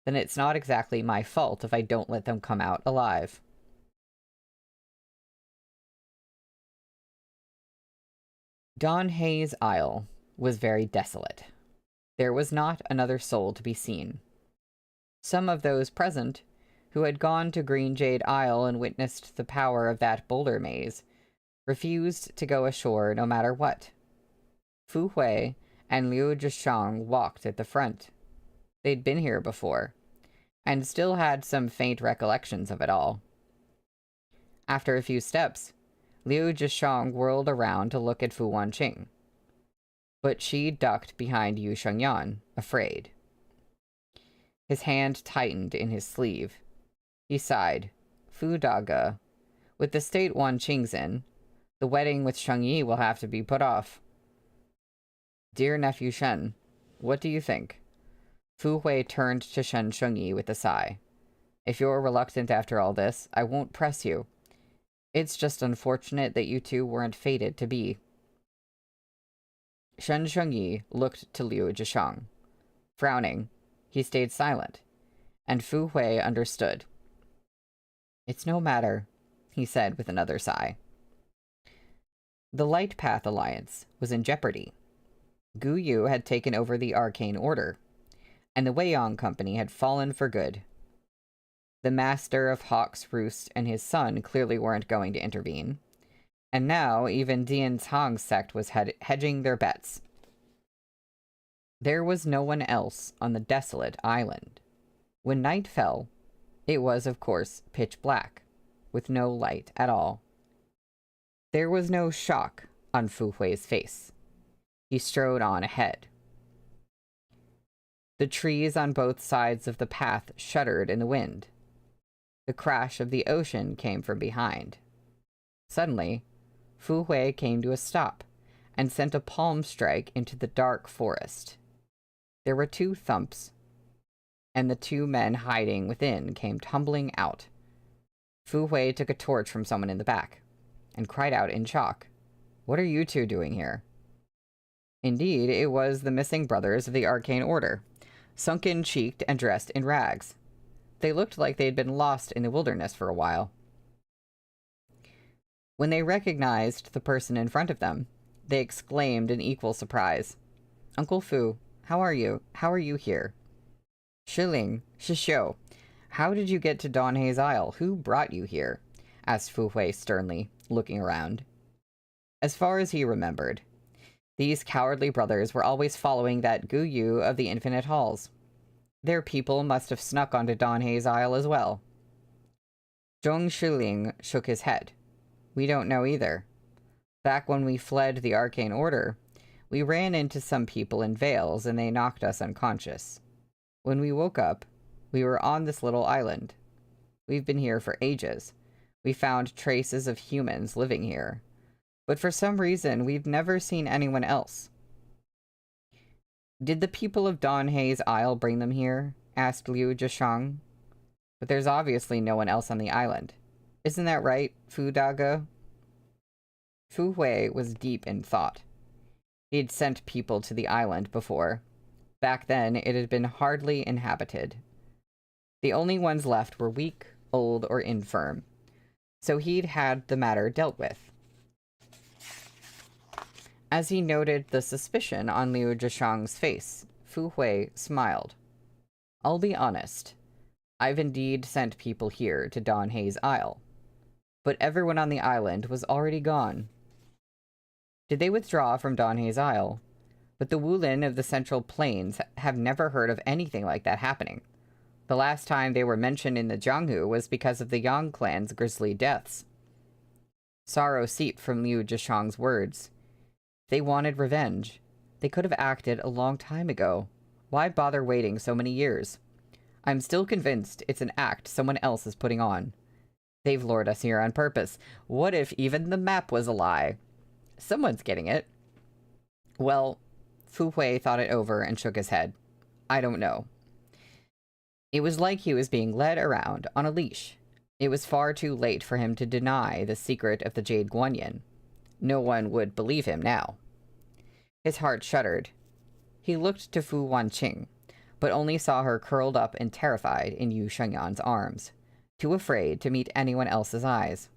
then it's not exactly my fault if I don't let them come out alive. Donhei's Isle was very desolate. There was not another soul to be seen. Some of those present, who had gone to Green Jade Isle and witnessed the power of that boulder maze, refused to go ashore no matter what. Fu Hui and Liu Zhishang walked at the front. They'd been here before, and still had some faint recollections of it all. After a few steps, Liu Zhishang whirled around to look at Fu Wanqing, but she ducked behind Yu Shengyan, afraid. His hand tightened in his sleeve. He sighed. Fu Daga, with the state Wanqing's in, the wedding with Shengyi will have to be put off. Dear nephew Shen, what do you think? Fu Hui turned to Shen Shengyi with a sigh. If you're reluctant after all this, I won't press you. It's just unfortunate that you two weren't fated to be. Shen Shengyi looked to Liu Zhishang. Frowning, he stayed silent, and Fu Hui understood. It's no matter, he said with another sigh. The Light Path Alliance was in jeopardy. Gu Yu had taken over the Arcane Order, and the Weiyang Company had fallen for good. The Master of Hawk's Roost and his son clearly weren't going to intervene, and now even Dian Tang's sect was hedging their bets. There was no one else on the desolate island. When night fell, it was, of course, pitch black, with no light at all. There was no shock on Fu Hui's face. He strode on ahead. The trees on both sides of the path shuddered in the wind. The crash of the ocean came from behind. Suddenly, Fu Hui came to a stop and sent a palm strike into the dark forest. There were two thumps, and the two men hiding within came tumbling out. Fu Hui took a torch from someone in the back and cried out in shock, "What are you two doing here?" Indeed, it was the missing brothers of the Arcane Order, sunken-cheeked and dressed in rags. They looked like they'd been lost in the wilderness for a while. When they recognized the person in front of them, they exclaimed in equal surprise, "Uncle Fu, how are you? How are you here?" "Shiling, Shisho, how did you get to Donhei's Isle? Who brought you here?" asked Fu Hui sternly, looking around. As far as he remembered, these cowardly brothers were always following that Gu Yu of the Infinite Halls. Their people must have snuck onto Donhei's Isle as well. Zhong Shiling shook his head. "We don't know either. Back when we fled the Arcane Order, we ran into some people in veils and they knocked us unconscious. When we woke up, we were on this little island. We've been here for ages. We found traces of humans living here. But for some reason, we've never seen anyone else." "Did the people of Donhei's Isle bring them here?" asked Liu Zhishang. "But there's obviously no one else on the island. Isn't that right, Fu Dage? Fu Hui was deep in thought. He'd sent people to the island before. Back then, it had been hardly inhabited. The only ones left were weak, old, or infirm. So he'd had the matter dealt with. As he noted the suspicion on Liu Zhishang's face, Fu Hui smiled. I'll be honest. I've indeed sent people here to Don Hay's Isle. But everyone on the island was already gone. Did they withdraw from Don Hay's Isle? But the Wulin of the Central Plains have never heard of anything like that happening. The last time they were mentioned in the Jianghu was because of the Yang clan's grisly deaths. Sorrow seeped from Liu Zhishang's words. They wanted revenge. They could have acted a long time ago. Why bother waiting so many years? I'm still convinced it's an act someone else is putting on. They've lured us here on purpose. What if even the map was a lie? Someone's getting it. Well, Fu Hui thought it over and shook his head. I don't know. It was like he was being led around on a leash. It was far too late for him to deny the secret of the Jade Guanyin. No one would believe him now. His heart shuddered. He looked to Fu Wanqing, but only saw her curled up and terrified in Yu Shengyan's arms, too afraid to meet anyone else's eyes.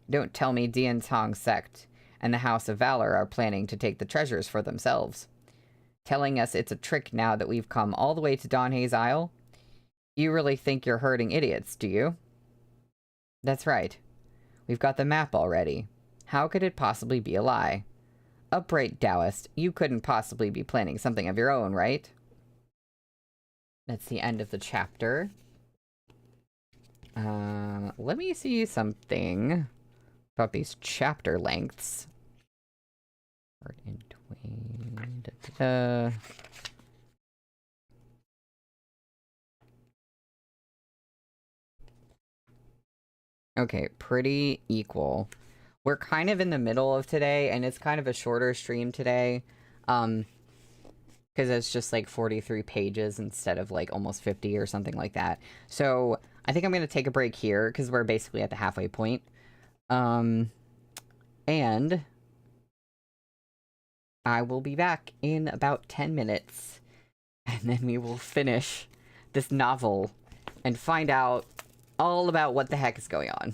Don't tell me Dian Tong's sect and the House of Valor are planning to take the treasures for themselves. Telling us it's a trick now that we've come all the way to Don Hay's Isle? You really think you're herding idiots, do you? That's right. We've got the map already. How could it possibly be a lie? Upright Taoist, you couldn't possibly be planning something of your own, right? That's the end of the chapter. Let me see something about these chapter lengths. In between. Okay, pretty equal. We're kind of in the middle of today, and it's kind of a shorter stream today. Because it's just like 43 pages instead of like almost 50 or something like that. So I think I'm going to take a break here because we're basically at the halfway point. And I will be back in about 10 minutes. And then we will finish this novel and find out all about what the heck is going on.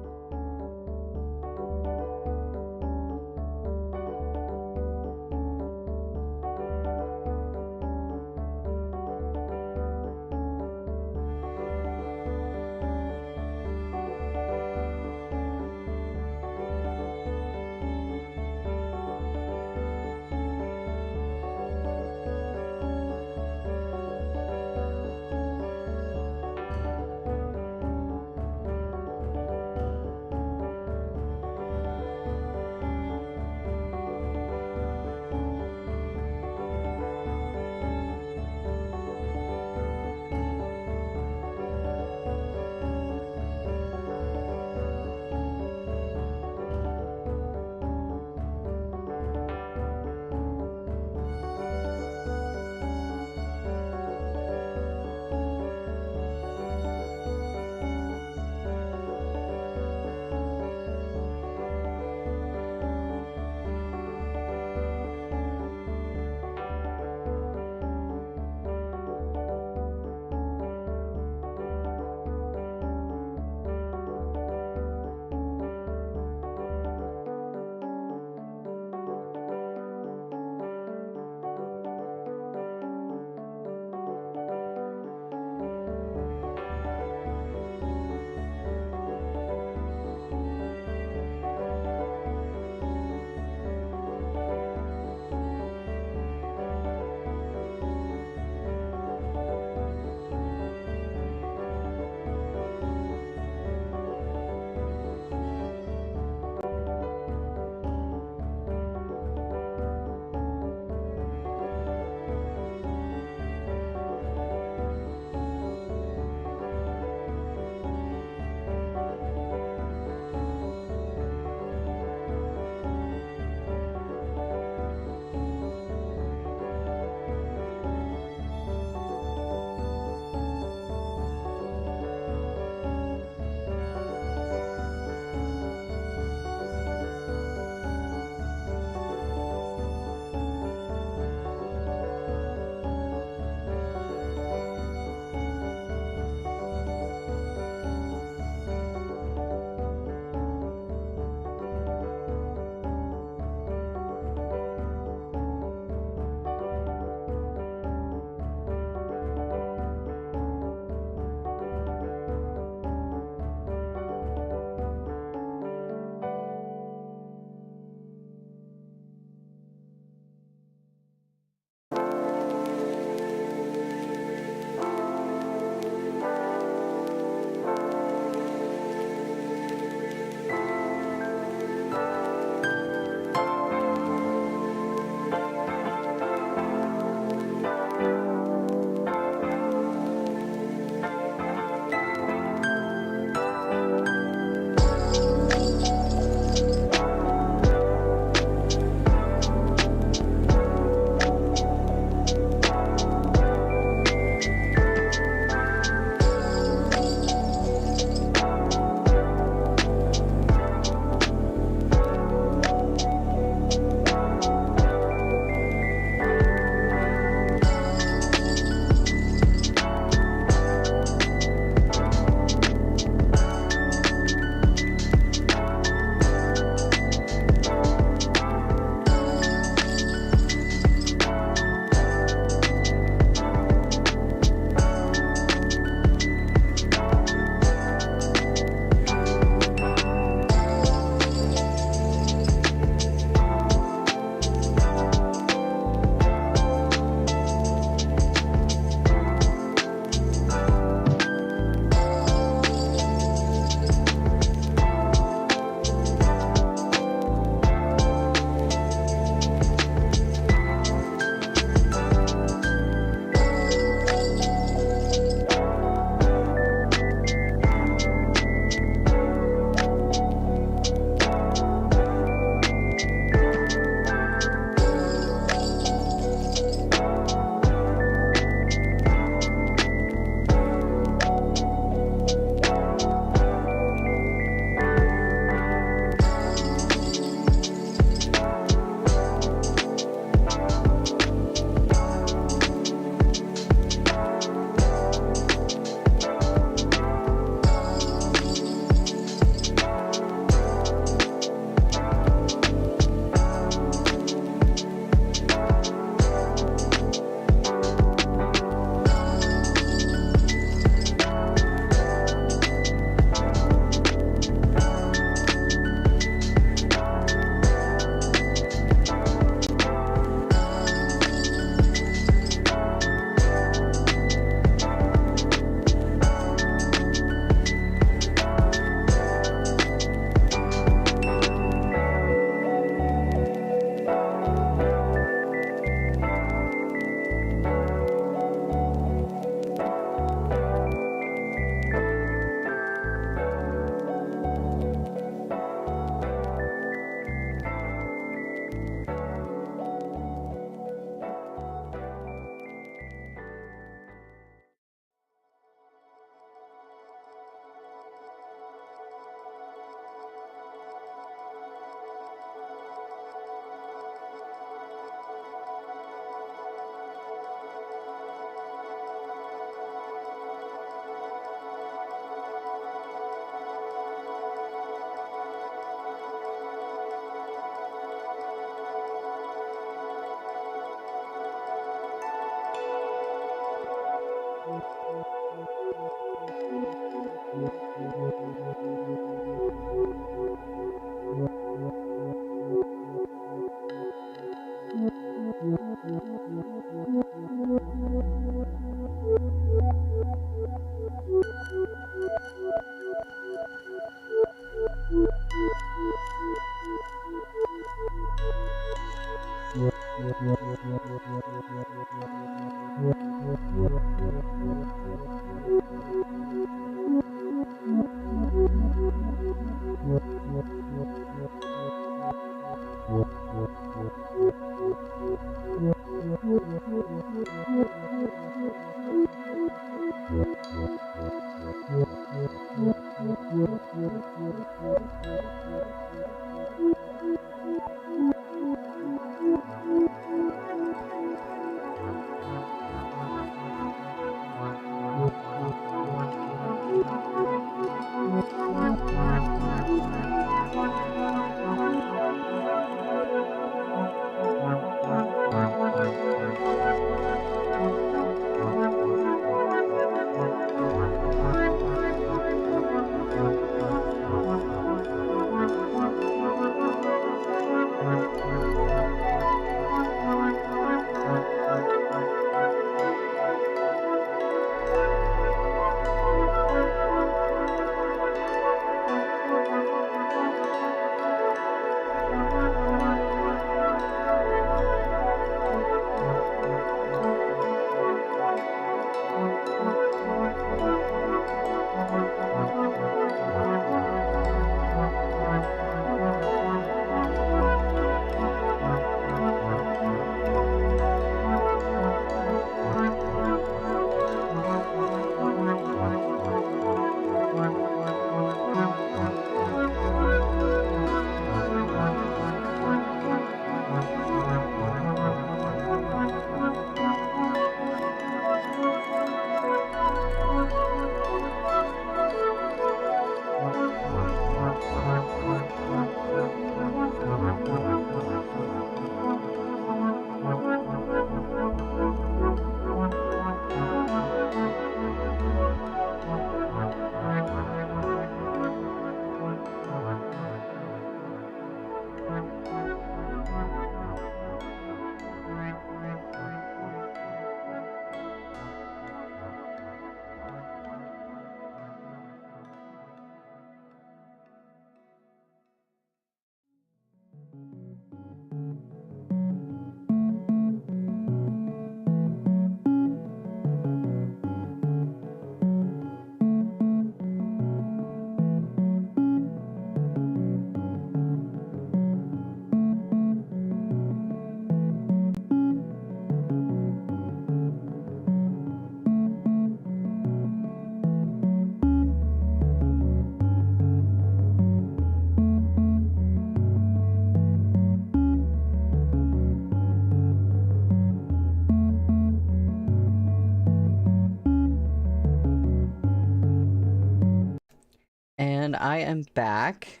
And I am back.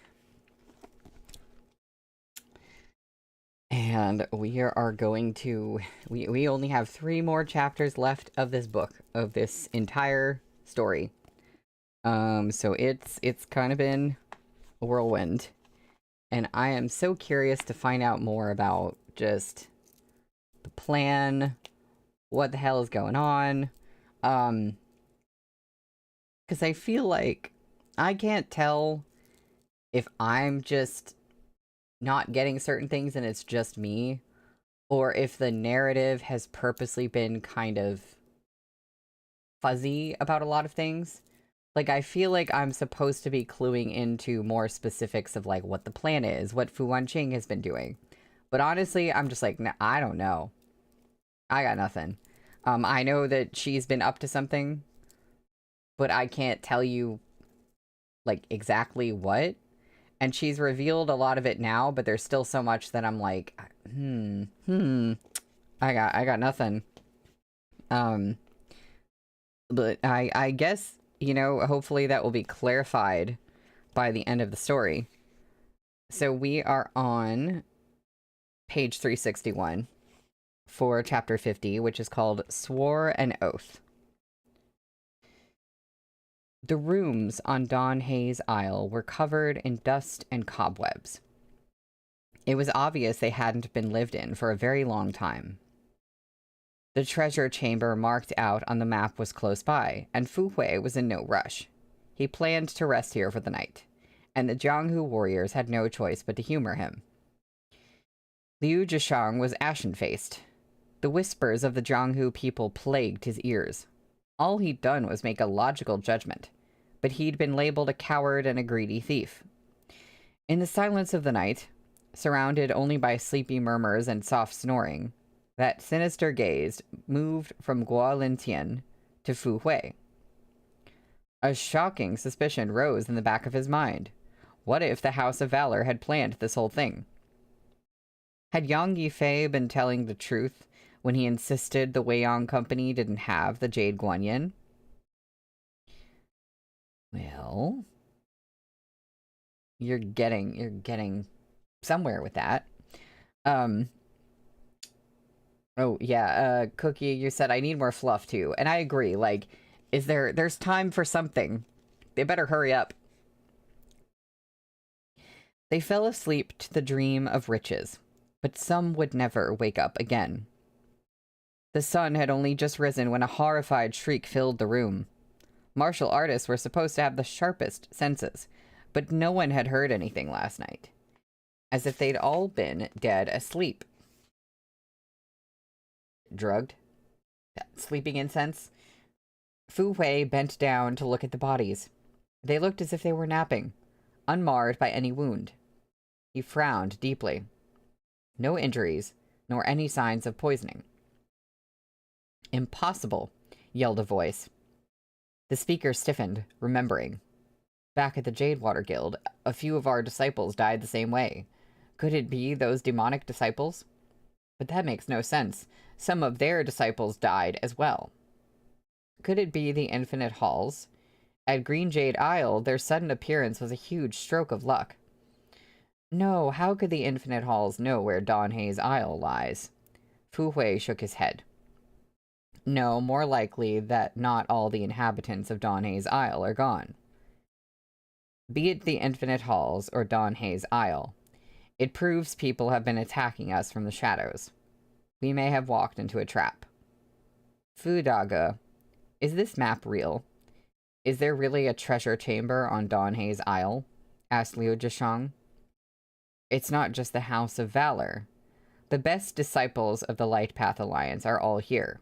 And we are going to... We only have 3 more chapters left of this book, of this entire story. So it's kind of been a whirlwind. And I am so curious to find out more about just the plan, what the hell is going on. Because I feel like I can't tell if I'm just not getting certain things and it's just me, or if the narrative has purposely been kind of fuzzy about a lot of things. Like, I feel like I'm supposed to be cluing into more specifics of, like, what the plan is, what Fu Wanqing has been doing. But honestly, I'm just like, nah, I don't know. I got nothing. I know that she's been up to something, but I can't tell you, like, exactly what. And she's revealed a lot of it now, but there's still so much that I'm like, I got nothing. But I guess, you know, hopefully that will be clarified by the end of the story. So we are on page 361 for chapter 50, which is called Swore an Oath. The rooms on Don Hay's Isle were covered in dust and cobwebs. It was obvious they hadn't been lived in for a very long time. The treasure chamber marked out on the map was close by, and Fu Hui was in no rush. He planned to rest here for the night, and the Jianghu warriors had no choice but to humor him. Liu Zhishang was ashen-faced. The whispers of the Jianghu people plagued his ears. All he'd done was make a logical judgment, but he'd been labeled a coward and a greedy thief. In the silence of the night, surrounded only by sleepy murmurs and soft snoring, that sinister gaze moved from Guo Lintian to Fu Hui. A shocking suspicion rose in the back of his mind. What if the House of Valor had planned this whole thing? Had Yang Yifei been telling the truth when he insisted the Weiyang Company didn't have the Jade Guanyin? Well, you're getting somewhere with that. Oh yeah, Cookie, you said I need more fluff too, and I agree. Like, there's time for something. They better hurry up. They fell asleep to the dream of riches, but some would never wake up again. The sun had only just risen when a horrified shriek filled the room. Martial artists were supposed to have the sharpest senses, but no one had heard anything last night, as if they'd all been dead asleep. Drugged? Sleeping incense? Fu Hui bent down to look at the bodies. They looked as if they were napping, unmarred by any wound. He frowned deeply. No injuries, nor any signs of poisoning. Impossible, yelled a voice. The speaker stiffened, remembering. Back at the Jadewater Guild, a few of our disciples died the same way. Could it be those demonic disciples? But that makes no sense. Some of their disciples died as well. Could it be the Infinite Halls? At Green Jade Isle, their sudden appearance was a huge stroke of luck. No, how could the Infinite Halls know where Don Hay's Isle lies? Fu Hui shook his head. No, more likely that not all the inhabitants of Don Hay's Isle are gone. Be it the Infinite Halls or Don Hay's Isle, it proves people have been attacking us from the shadows. We may have walked into a trap. Fudaga, is this map real? Is there really a treasure chamber on Don Hay's Isle? Asked Liu Zhishang. It's not just the House of Valor. The best disciples of the Light Path Alliance are all here.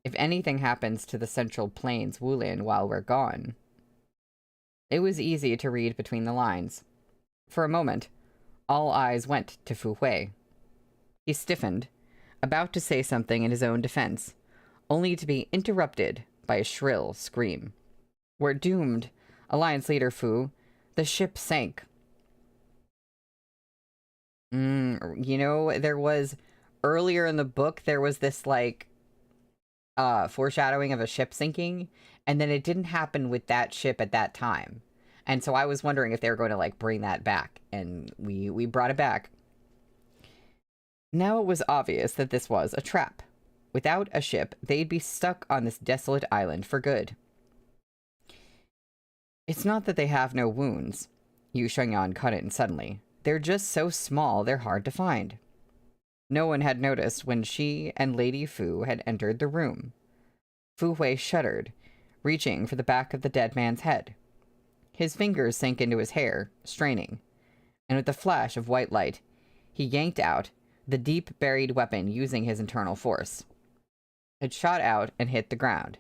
If anything happens to the Central Plains Wulin while we're gone... It was easy to read between the lines. For a moment, all eyes went to Fu Hui. He stiffened, about to say something in his own defense, only to be interrupted by a shrill scream. We're doomed, Alliance Leader Fu. The ship sank. You know, there was... Earlier in the book, there was this, like... foreshadowing of a ship sinking, and then it didn't happen with that ship at that time. And so I was wondering if they were going to, like, bring that back, and we brought it back. Now it was obvious that this was a trap. Without a ship, they'd be stuck on this desolate island for good. It's not that they have no wounds. Yu Shengyan cut in suddenly. They're just so small they're hard to find. No one had noticed when she and Lady Fu had entered the room. Fu Hui shuddered, reaching for the back of the dead man's head. His fingers sank into his hair, straining, and with a flash of white light, he yanked out the deep-buried weapon using his internal force. It shot out and hit the ground.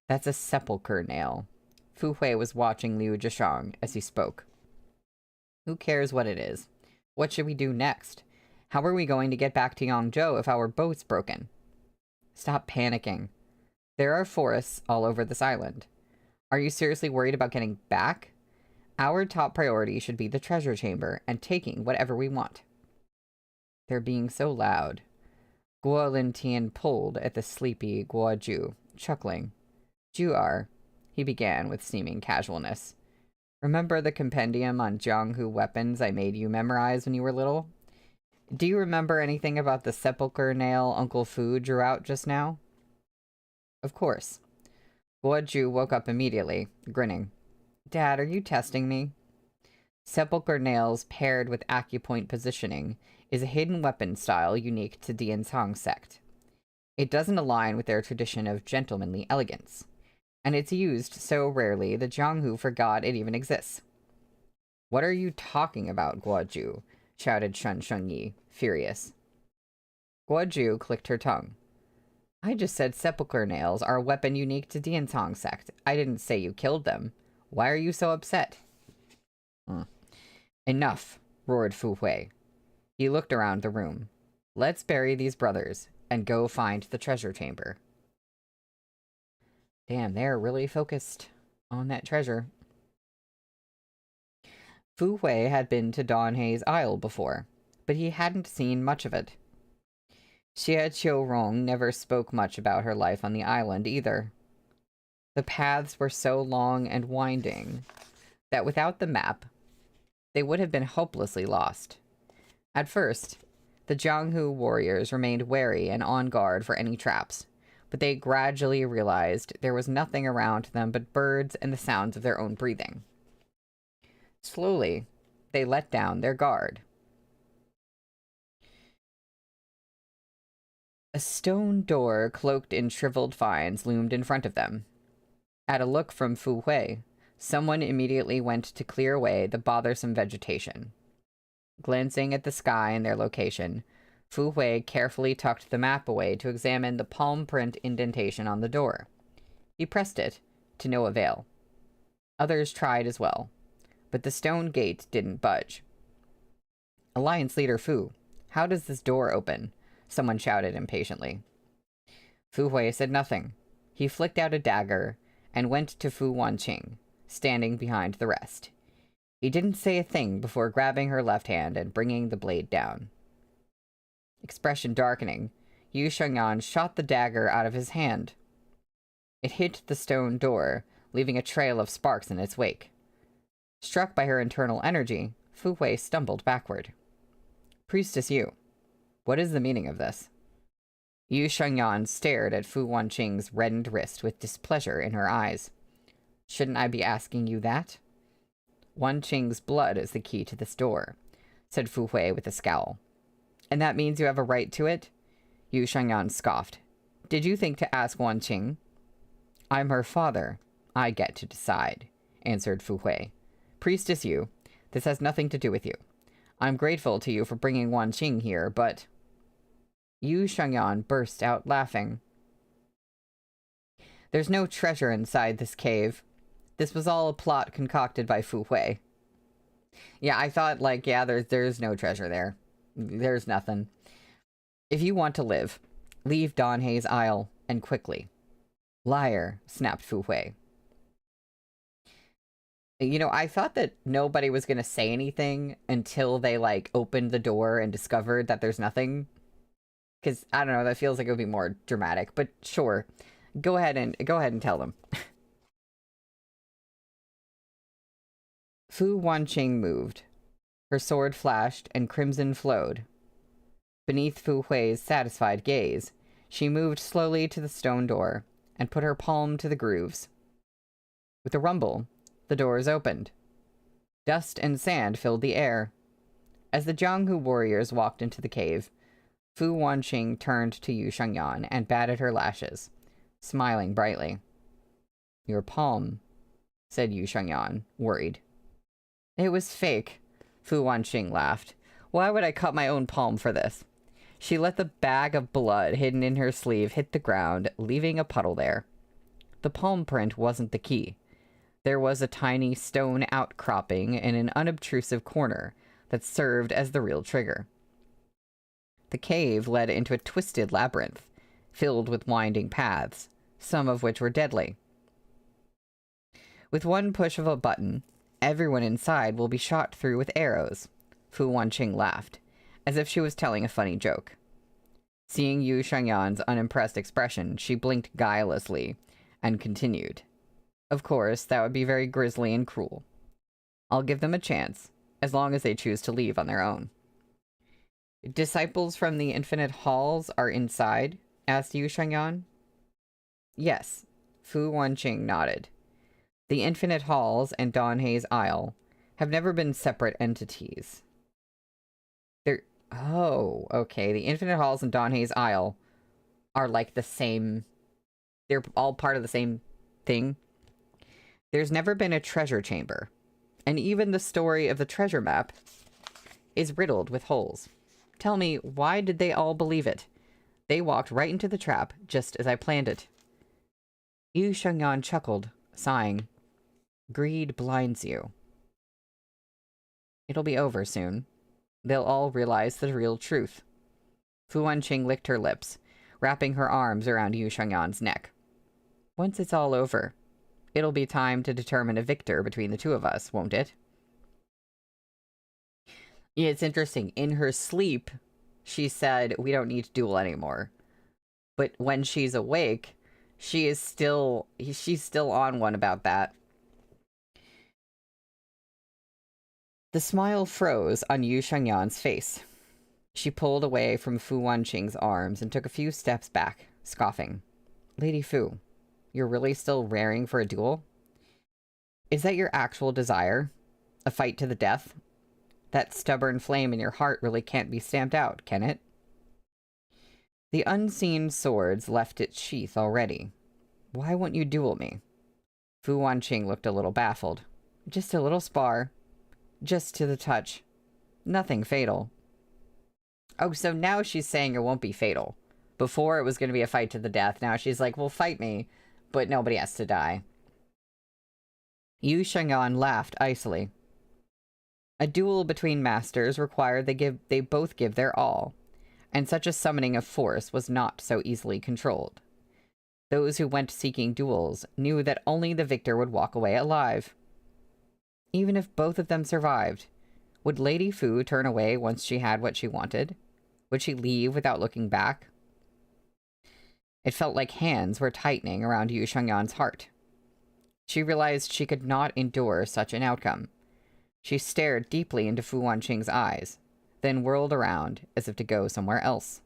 That's a sepulchre nail. Fu Hui was watching Liu Zhishang as he spoke. Who cares what it is? What should we do next? How are we going to get back to Yangzhou if our boat's broken? Stop panicking. There are forests all over this island. Are you seriously worried about getting back? Our top priority should be the treasure chamber and taking whatever we want. They're being so loud. Guo Lintian pulled at the sleepy Guo Ju, chuckling. Ju'ar, he began with seeming casualness. Remember the compendium on Jianghu weapons I made you memorize when you were little? Do you remember anything about the sepulchre nail Uncle Fu drew out just now? Of course. Guoju woke up immediately, grinning. Dad, are you testing me? Sepulchre nails paired with acupoint positioning is a hidden weapon style unique to Dian sect. It doesn't align with their tradition of gentlemanly elegance, and it's used so rarely that Jianghu forgot it even exists. What are you talking about, Guoju? Shouted Shun Shunyi, furious. Guoju clicked her tongue. I just said sepulchre nails are a weapon unique to Dian sect. I didn't say you killed them. Why are you so upset? Enough, roared Fu Hui. He looked around the room. Let's bury these brothers and go find the treasure chamber. Damn, they're really focused on that treasure. Fu Hui had been to Donhei's Isle before, but he hadn't seen much of it. Xie Qiurong never spoke much about her life on the island either. The paths were so long and winding that without the map, they would have been hopelessly lost. At first, the Jianghu warriors remained wary and on guard for any traps, but they gradually realized there was nothing around them but birds and the sounds of their own breathing. Slowly, they let down their guard. A stone door cloaked in shriveled vines loomed in front of them. At a look from Fu Hui, someone immediately went to clear away the bothersome vegetation. Glancing at the sky and their location, Fu Hui carefully tucked the map away to examine the palm print indentation on the door. He pressed it, to no avail. Others tried as well, but the stone gate didn't budge. Alliance leader Fu, how does this door open? Someone shouted impatiently. Fu Hui said nothing. He flicked out a dagger and went to Fu Wanqing, standing behind the rest. He didn't say a thing before grabbing her left hand and bringing the blade down. Expression darkening, Yu Shengyan shot the dagger out of his hand. It hit the stone door, leaving a trail of sparks in its wake. Struck by her internal energy, Fu Hui stumbled backward. Priestess Yu, what is the meaning of this? Yu Shengyan stared at Fu Wanqing's reddened wrist with displeasure in her eyes. Shouldn't I be asking you that? Wanqing's blood is the key to this door, said Fu Hui with a scowl. And that means you have a right to it? Yu Shengyan scoffed. Did you think to ask Wanqing? I'm her father. I get to decide, answered Fu Hui. Priestess Yu, this has nothing to do with you. I'm grateful to you for bringing Wanqing here, but... Yu Shengyan burst out laughing. There's no treasure inside this cave. This was all a plot concocted by Fu Hui. Yeah, I thought, like, yeah, there's no treasure there. There's nothing. If you want to live, leave Donhei's Isle, and quickly. Liar, snapped Fu Hui. You know, I thought that nobody was going to say anything until they, like, opened the door and discovered that there's nothing. Because, I don't know, that feels like it would be more dramatic. But sure, go ahead and tell them. Fu Wanqing moved. Her sword flashed and crimson flowed. Beneath Fu Hui's satisfied gaze, she moved slowly to the stone door and put her palm to the grooves. With a rumble, the doors opened. Dust and sand filled the air. As the Jianghu warriors walked into the cave, Fu Wanqing turned to Yu Shengyan and batted her lashes, smiling brightly. Your palm, said Yu Shengyan, worried. It was fake, Fu Wanqing laughed. Why would I cut my own palm for this? She let the bag of blood hidden in her sleeve hit the ground, leaving a puddle there. The palm print wasn't the key. There was a tiny stone outcropping in an unobtrusive corner that served as the real trigger. The cave led into a twisted labyrinth, filled with winding paths, some of which were deadly. With one push of a button, everyone inside will be shot through with arrows, Fu Wanqing laughed, as if she was telling a funny joke. Seeing Yu Shengyan's unimpressed expression, she blinked guilelessly and continued. Of course, that would be very grisly and cruel. I'll give them a chance, as long as they choose to leave on their own. Disciples from the Infinite Halls are inside? Asked Yu Shengyan. Yes, Fu Wanqing nodded. The Infinite Halls and Donhei's Isle have never been separate entities. Oh, okay. The Infinite Halls and Donhei's Isle are like the same. They're all part of the same thing. There's never been a treasure chamber, and even the story of the treasure map is riddled with holes. Tell me, why did they all believe it? They walked right into the trap, just as I planned it. Yu Shengyan chuckled, sighing. Greed blinds you. It'll be over soon. They'll all realize the real truth. Fu Wanqing licked her lips, wrapping her arms around Yu Shengyan's neck. Once it's all over, it'll be time to determine a victor between the two of us, won't it? Yeah, it's interesting. In her sleep, she said, we don't need to duel anymore. But when she's awake, she's still on one about that. The smile froze on Yu Shengyan's face. She pulled away from Fu Wanqing's arms and took a few steps back, scoffing. Lady Fu, you're really still raring for a duel? Is that your actual desire? A fight to the death? That stubborn flame in your heart really can't be stamped out, can it? The unseen swords left its sheath already. Why won't you duel me? Fu Wanqing looked a little baffled. Just a little spar. Just to the touch. Nothing fatal. Oh, so now she's saying it won't be fatal. Before it was going to be a fight to the death. Now she's like, well, fight me, but nobody has to die. Yu Shengyan laughed icily. A duel between masters required they both give their all, and such a summoning of force was not so easily controlled. Those who went seeking duels knew that only the victor would walk away alive. Even if both of them survived, would Lady Fu turn away once she had what she wanted? Would she leave without looking back? It felt like hands were tightening around Yu Shengyan's heart. She realized she could not endure such an outcome. She stared deeply into Fu Wanqing's eyes, then whirled around as if to go somewhere else.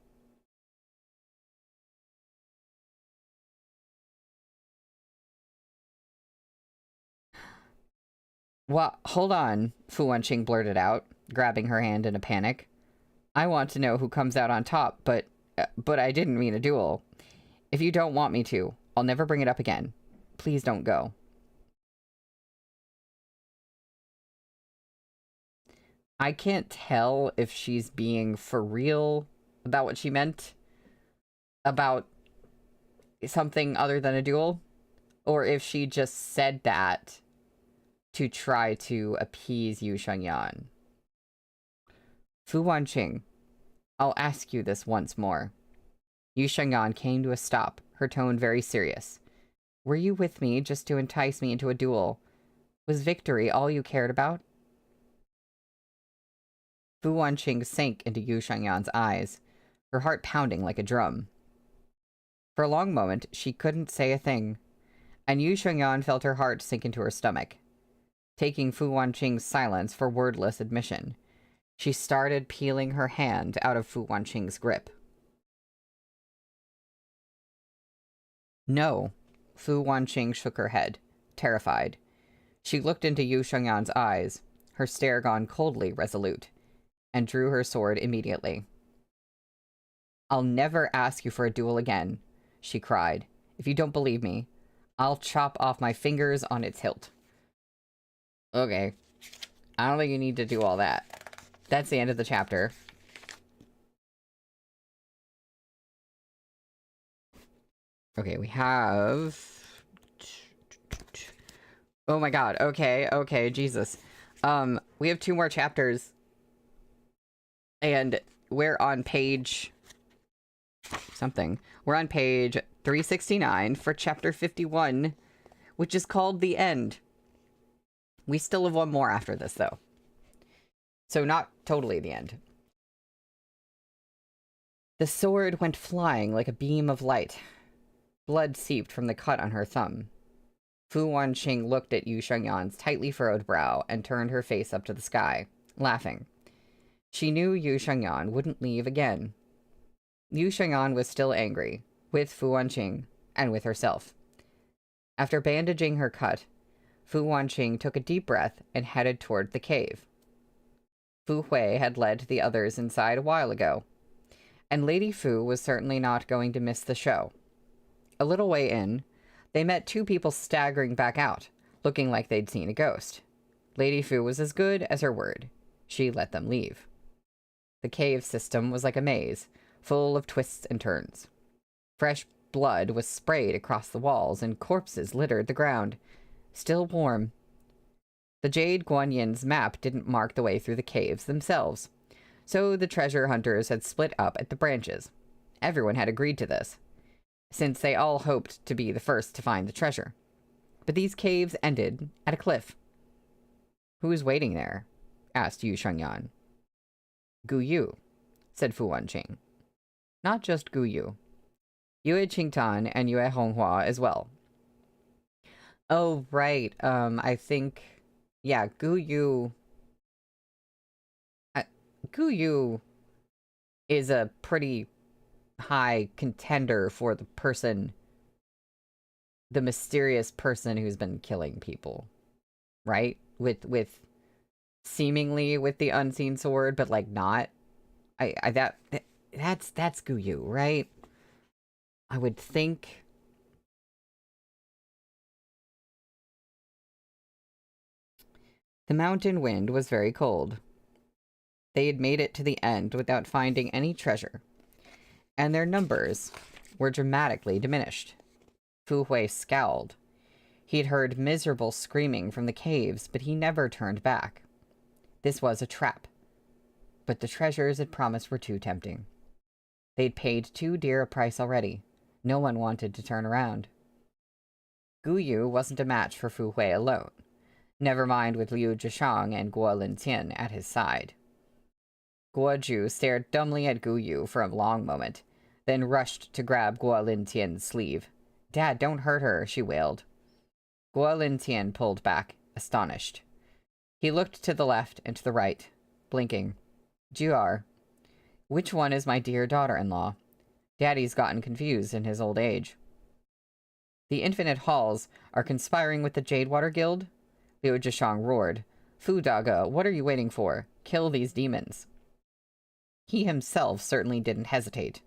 Well, hold on, Fu Wanqing blurted out, grabbing her hand in a panic. I want to know who comes out on top, but I didn't mean a duel. If you don't want me to, I'll never bring it up again. Please don't go. I can't tell if she's being for real about what she meant about something other than a duel, or if she just said that to try to appease Yu Shengyan. Fu Wanqing, I'll ask you this once more. Yu Shengyan came to a stop, her tone very serious. Were you with me just to entice me into a duel? Was victory all you cared about? Fu Wanqing sank into Yu Shengyan's eyes, her heart pounding like a drum. For a long moment, she couldn't say a thing, and Yu Shengyan felt her heart sink into her stomach. Taking Fu Wanqing's silence for wordless admission, she started peeling her hand out of Fu Wanqing's grip. No, Fu Wanqing shook her head, terrified. She looked into Yu Shengyan's eyes, her stare gone coldly resolute, and drew her sword immediately. I'll never ask you for a duel again, she cried. If you don't believe me, I'll chop off my fingers on its hilt. Okay. I don't think you need to do all that. That's the end of the chapter. Okay, we have... Oh my god, okay, Jesus. We have 2 more chapters. And we're on page... something. We're on page 369 for chapter 51, which is called The End. We still have 1 more after this, though. So not totally the end. The sword went flying like a beam of light. Blood seeped from the cut on her thumb. Fu Wanqing looked at Yu Shengyan's tightly furrowed brow and turned her face up to the sky, laughing. She knew Yu Shengyan wouldn't leave again. Yu Shengyan was still angry, with Fu Wanqing, and with herself. After bandaging her cut, Fu Wanqing took a deep breath and headed toward the cave. Fu Hui had led the others inside a while ago, and Lady Fu was certainly not going to miss the show. A little way in, they met two people staggering back out, looking like they'd seen a ghost. Lady Fu was as good as her word. She let them leave. The cave system was like a maze, full of twists and turns. Fresh blood was sprayed across the walls, and corpses littered the ground, still warm. The Jade Guanyin's map didn't mark the way through the caves themselves, so the treasure hunters had split up at the branches. Everyone had agreed to this, since they all hoped to be the first to find the treasure. But these caves ended at a cliff. "Who's waiting there?" asked Yu Shengyan. "Gu Yu," said Fu Wanqing. "Not just Gu Yu. Yue Qingtan and Yue Honghua as well." "Oh, right. I think... Yeah, Gu Yu... Gu Yu is a pretty high contender for the person... the mysterious person who's been killing people. Right? With seemingly with the unseen sword, but like not. That's Gu Yu, right? I would think. The mountain wind was very cold. They had made it to the end without finding any treasure, and their numbers were dramatically diminished. Fu Hui scowled. He'd heard miserable screaming from the caves, but he never turned back. This was a trap. But the treasures it promised were too tempting. They'd paid too dear a price already. No one wanted to turn around. Gu Yu wasn't a match for Fu Hui alone. Never mind with Liu Zhishang and Guo Lintian at his side. Guo Ju stared dumbly at Gu Yu for a long moment, then rushed to grab Guo Lintian's sleeve. "Dad, don't hurt her," she wailed. Guo Lintian pulled back, astonished. He looked to the left and to the right, blinking. "Juar, which one is my dear daughter-in-law? Daddy's gotten confused in his old age." "The Infinite Halls are conspiring with the Jadewater Guild?" Liu Zhishang roared. "Fu Daga, what are you waiting for? Kill these demons." He himself certainly didn't hesitate.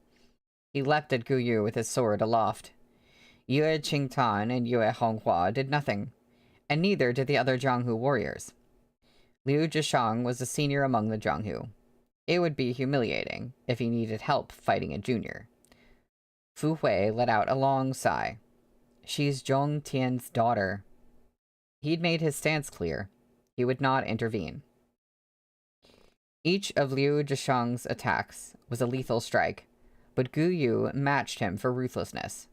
He leapt at Gu Yu with his sword aloft. Yue Qingtan and Yue Honghua did nothing, and neither did the other Jianghu warriors. Liu Zhishang was a senior among the Jianghu. It would be humiliating if he needed help fighting a junior. Fu Hui let out a long sigh. She's Zhong Tian's daughter. He'd made his stance clear. He would not intervene. Each of Liu Zhishang's attacks was a lethal strike, but Gu Yu matched him for ruthlessness.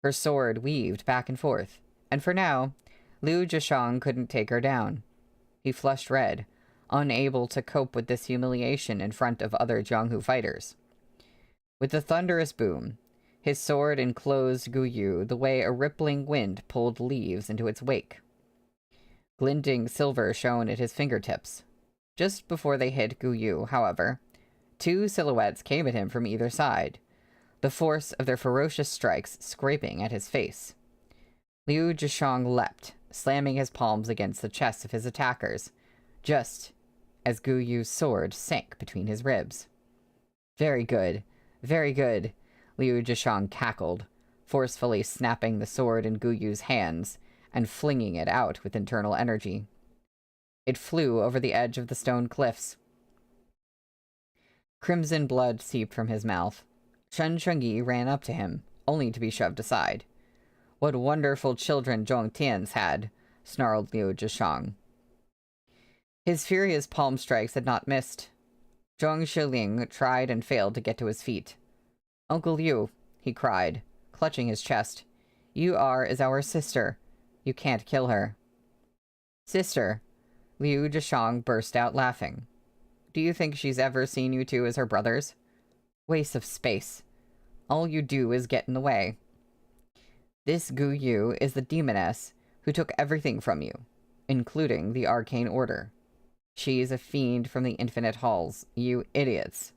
Her sword weaved back and forth, and for now, Liu Zhishang couldn't take her down. He flushed red, unable to cope with this humiliation in front of other Jianghu fighters. With a thunderous boom, his sword enclosed Gu Yu the way a rippling wind pulled leaves into its wake. Glinting silver shone at his fingertips. Just before they hit Gu Yu, however, two silhouettes came at him from either side, the force of their ferocious strikes scraping at his face. Liu Zhishang leapt, slamming his palms against the chests of his attackers, just as Gu Yu's sword sank between his ribs. Very good, Liu Zhishang cackled, forcefully snapping the sword in Gu Yu's hands and flinging it out with internal energy. It flew over the edge of the stone cliffs. Crimson blood seeped from his mouth. Shen Shengyi ran up to him, only to be shoved aside. "What wonderful children Zhong Tian's had," snarled Liu Zhishang. His furious palm strikes had not missed. Zhong Shiling tried and failed to get to his feet. "Uncle Liu," he cried, clutching his chest. "You are as our sister. You can't kill her." "Sister?" Liu Zhishang burst out laughing. "Do you think she's ever seen you two as her brothers? Waste of space. All you do is get in the way. This Gu Yu is the demoness who took everything from you, including the arcane order. She is a fiend from the Infinite Halls, you idiots."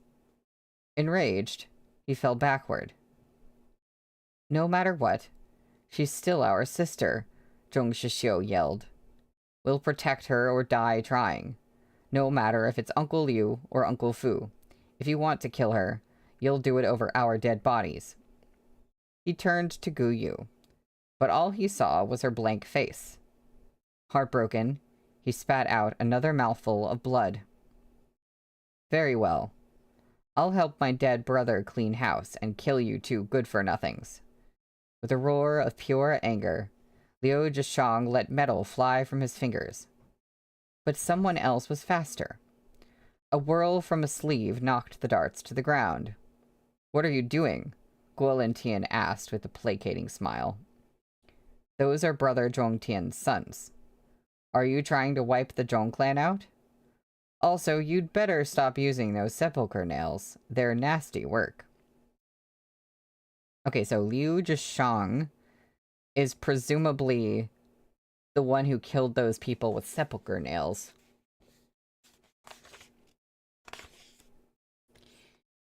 Enraged, he fell backward. No matter what, She's still our sister, Zhong Shixiu yelled. We'll protect her or die trying. No matter if it's Uncle Liu or Uncle Fu. If you want to kill her, you'll do it over our dead bodies. He turned to Gu Yu, but all he saw was her blank face. Heartbroken, he spat out another mouthful of blood. Very well. I'll help my dead brother clean house and kill you two good-for-nothings. With a roar of pure anger, Liu Zhishang let metal fly from his fingers. But someone else was faster. A whirl from a sleeve knocked the darts to the ground. What are you doing? Guolin Tian asked with a placating smile. Those are Brother Zhong Tian's sons. Are you trying to wipe the Zhong clan out? Also, you'd better stop using those sepulchre nails. They're nasty work. Okay, so Liu Zhishang is presumably the one who killed those people with sepulchre nails.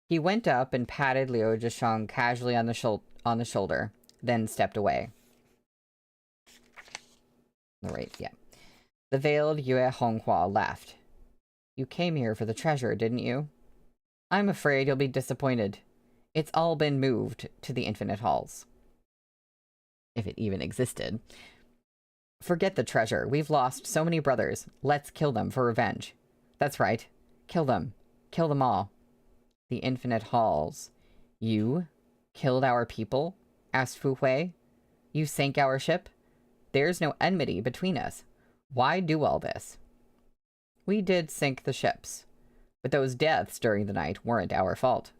He went up and patted Liu Zhishang casually on the shoulder, then stepped away. Right, yeah. The veiled Yue Honghua laughed. You came here for the treasure, didn't you? I'm afraid you'll be disappointed. It's all been moved to the Infinite Halls. If it even existed. Forget the treasure. We've lost so many brothers. Let's kill them for revenge. That's right. Kill them. Kill them all. The Infinite Halls. You killed our people? Asked Fu Hui. You sank our ship? There's no enmity between us. Why do all this? We did sink the ships, but those deaths during the night weren't our fault.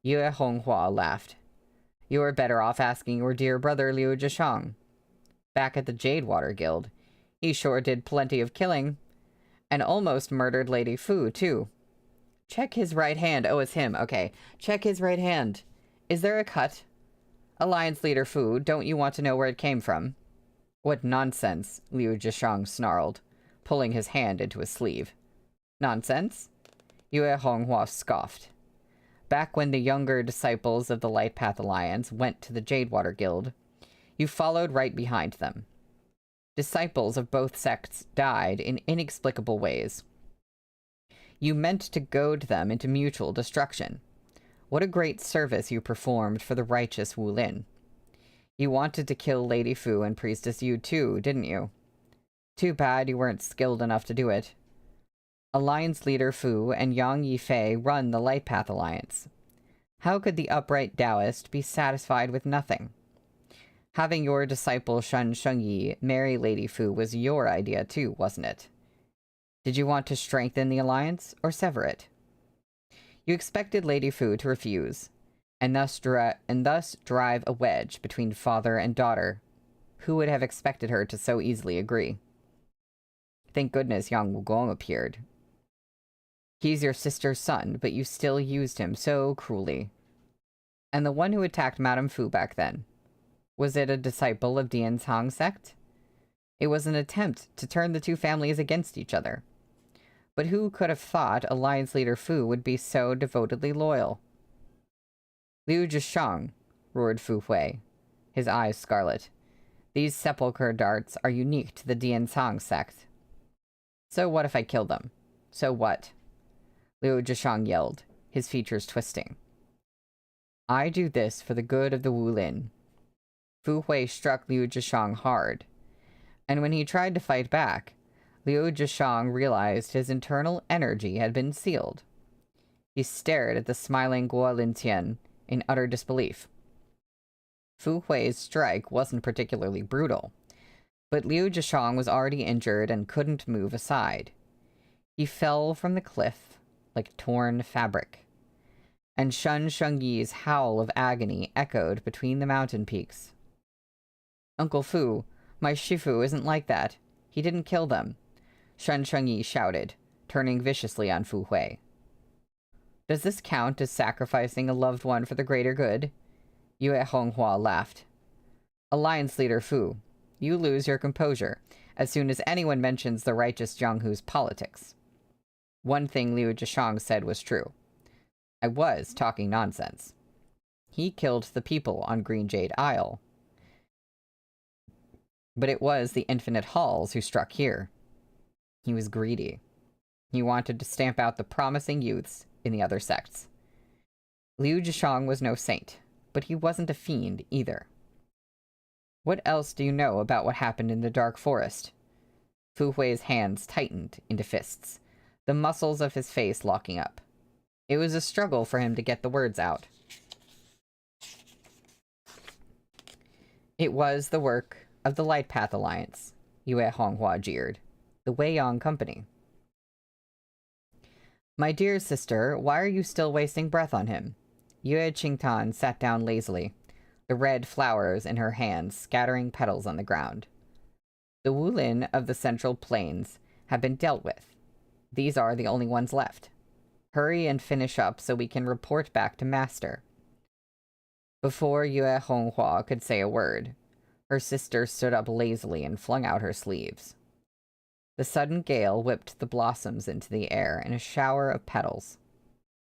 Yue Honghua laughed. You are better off asking your dear brother Liu Zhishang. Back at the Jadewater Guild, he sure did plenty of killing, and almost murdered Lady Fu, too. Check his right hand. Oh, it's him. Okay. Check his right hand. Is there a cut? Alliance Leader Fu, don't you want to know where it came from? What nonsense, Liu Zhishang snarled, pulling his hand into his sleeve. Nonsense? Yue Honghua scoffed. Back when the younger disciples of the Light Path Alliance went to the Jadewater Guild, you followed right behind them. Disciples of both sects died in inexplicable ways. You meant to goad them into mutual destruction. What a great service you performed for the righteous Wu Lin. You wanted to kill Lady Fu and Priestess Yu too, didn't you? Too bad you weren't skilled enough to do it. Alliance Leader Fu and Yang Yifei run the Light Path Alliance. How could the upright Taoist be satisfied with nothing? Having your disciple Shen Shengyi marry Lady Fu was your idea too, wasn't it? Did you want to strengthen the alliance or sever it? You expected Lady Fu to refuse, and thus drive a wedge between father and daughter. Who would have expected her to so easily agree? Thank goodness Yang Wugong appeared. He's your sister's son, but you still used him so cruelly. And the one who attacked Madame Fu back then, was it a disciple of Dian Tang sect? It was an attempt to turn the two families against each other. But who could have thought Alliance Leader Fu would be so devotedly loyal? Liu Zhishang, roared Fu Hui, his eyes scarlet. These sepulchre darts are unique to the Dian Tang sect. So what if I kill them? So what? Liu Zhishang yelled, his features twisting. I do this for the good of the Wu Lin. Fu Hui struck Liu Zhishang hard, and when he tried to fight back, Liu Zhishang realized his internal energy had been sealed. He stared at the smiling Guo Lintian in utter disbelief. Fu Hui's strike wasn't particularly brutal, but Liu Zhishang was already injured and couldn't move aside. He fell from the cliff like torn fabric, and Shen Shengyi's howl of agony echoed between the mountain peaks. Uncle Fu, my Shifu isn't like that. He didn't kill them, Shen Shengyi shouted, turning viciously on Fu Hui. Does this count as sacrificing a loved one for the greater good? Yue Honghua laughed. Alliance Leader Fu, you lose your composure as soon as anyone mentions the righteous Jianghu's politics. One thing Liu Zhishang said was true. I was talking nonsense. He killed the people on Green Jade Isle. But it was the infinite halls who struck here. He was greedy. He wanted to stamp out the promising youths in the other sects. Liu Zhishang was no saint, but he wasn't a fiend either. What else do you know about what happened in the dark forest? Fu Hui's hands tightened into fists, the muscles of his face locking up. It was a struggle for him to get the words out. It was the work of the Light Path Alliance, Yue Honghua jeered. The Weiyang Company. My dear sister, why are you still wasting breath on him? Yue Qingtan sat down lazily, the red flowers in her hands scattering petals on the ground. The Wulin of the Central Plains have been dealt with. These are the only ones left. Hurry and finish up so we can report back to Master. Before Yue Honghua could say a word, her sister stood up lazily and flung out her sleeves. The sudden gale whipped the blossoms into the air in a shower of petals.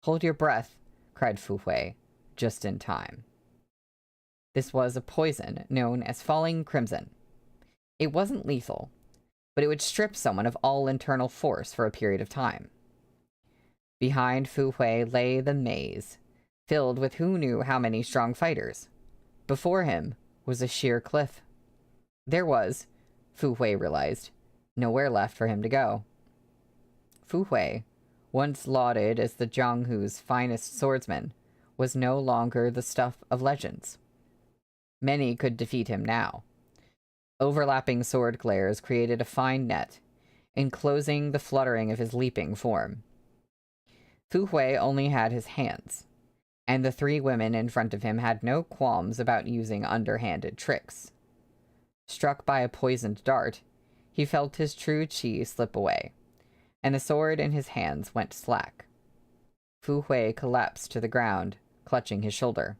Hold your breath, cried Fu Hui, just in time. This was a poison known as falling crimson. It wasn't lethal, but it would strip someone of all internal force for a period of time. Behind Fu Hui lay the maze, filled with who knew how many strong fighters. Before him was a sheer cliff. There was, Fu Hui realized, nowhere left for him to go. Fu Hui, once lauded as the Jianghu's finest swordsman, was no longer the stuff of legends. Many could defeat him now. Overlapping sword glares created a fine net, enclosing the fluttering of his leaping form. Fu Hui only had his hands, and the three women in front of him had no qualms about using underhanded tricks. Struck by a poisoned dart, he felt his true chi slip away, and the sword in his hands went slack. Fu Hui collapsed to the ground, clutching his shoulder.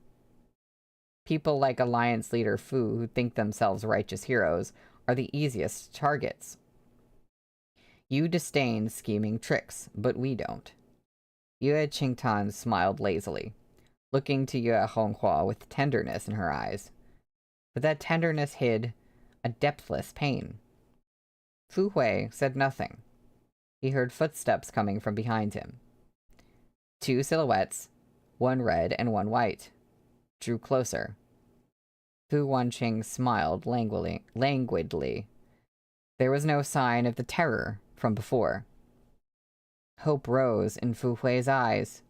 People like Alliance leader Fu, who think themselves righteous heroes, are the easiest targets. You disdain scheming tricks, but we don't. Yue Qingtan smiled lazily, looking to Yue Honghua with tenderness in her eyes. But that tenderness hid a depthless pain. Fu Hui said nothing. He heard footsteps coming from behind him. Two silhouettes, one red and one white, drew closer. Fu Wanqing smiled languidly. There was no sign of the terror from before. Hope rose in Fu Hui's eyes.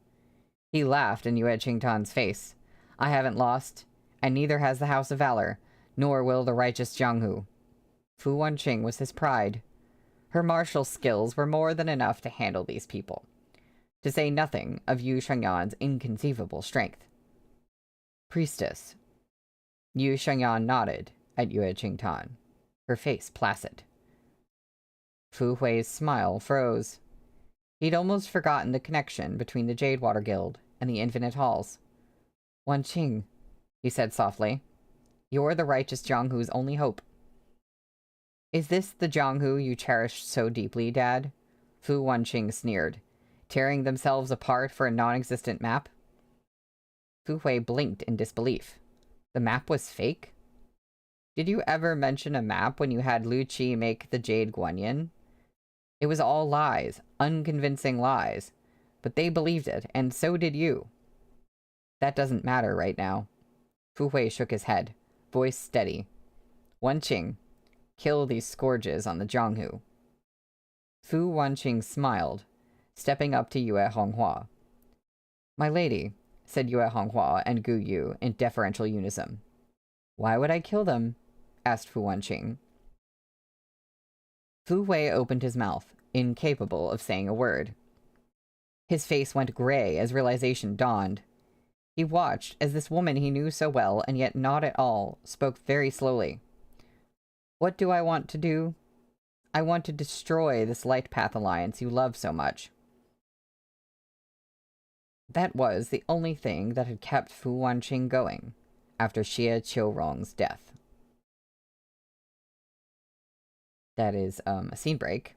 He laughed in Yue Qingtan's face. I haven't lost, and neither has the House of Valor, nor will the righteous Jianghu. Fu Wanqing was his pride. Her martial skills were more than enough to handle these people, to say nothing of Yu Shengyan's inconceivable strength. Priestess. Yu Shengyan nodded at Yue Qingtan, her face placid. Fu Hui's smile froze. He'd almost forgotten the connection between the Jadewater Guild and the Infinite Halls. Wanqing, he said softly, you're the righteous Jianghu's only hope. Is this the Jianghu you cherished so deeply, Dad? Fu Wanqing sneered, tearing themselves apart for a non-existent map. Fu Hui blinked in disbelief. The map was fake? Did you ever mention a map when you had Lu Qi make the Jade Guanyin? It was all lies, unconvincing lies, but they believed it, and so did you. That doesn't matter right now. Fu Hui shook his head, voice steady. Wanqing, kill these scourges on the Jianghu. Fu Wanqing smiled, stepping up to Yue Honghua. My lady, said Yue Honghua and Gu Yu in deferential unison. Why would I kill them? Asked Fu Wanqing. Fu Hui opened his mouth, incapable of saying a word. His face went gray as realization dawned. He watched as this woman he knew so well, and yet not at all, spoke very slowly. What do I want to do? I want to destroy this Light Path Alliance you love so much. That was the only thing that had kept Fu Wanqing going after Xie Qiurong's death. That is a scene break.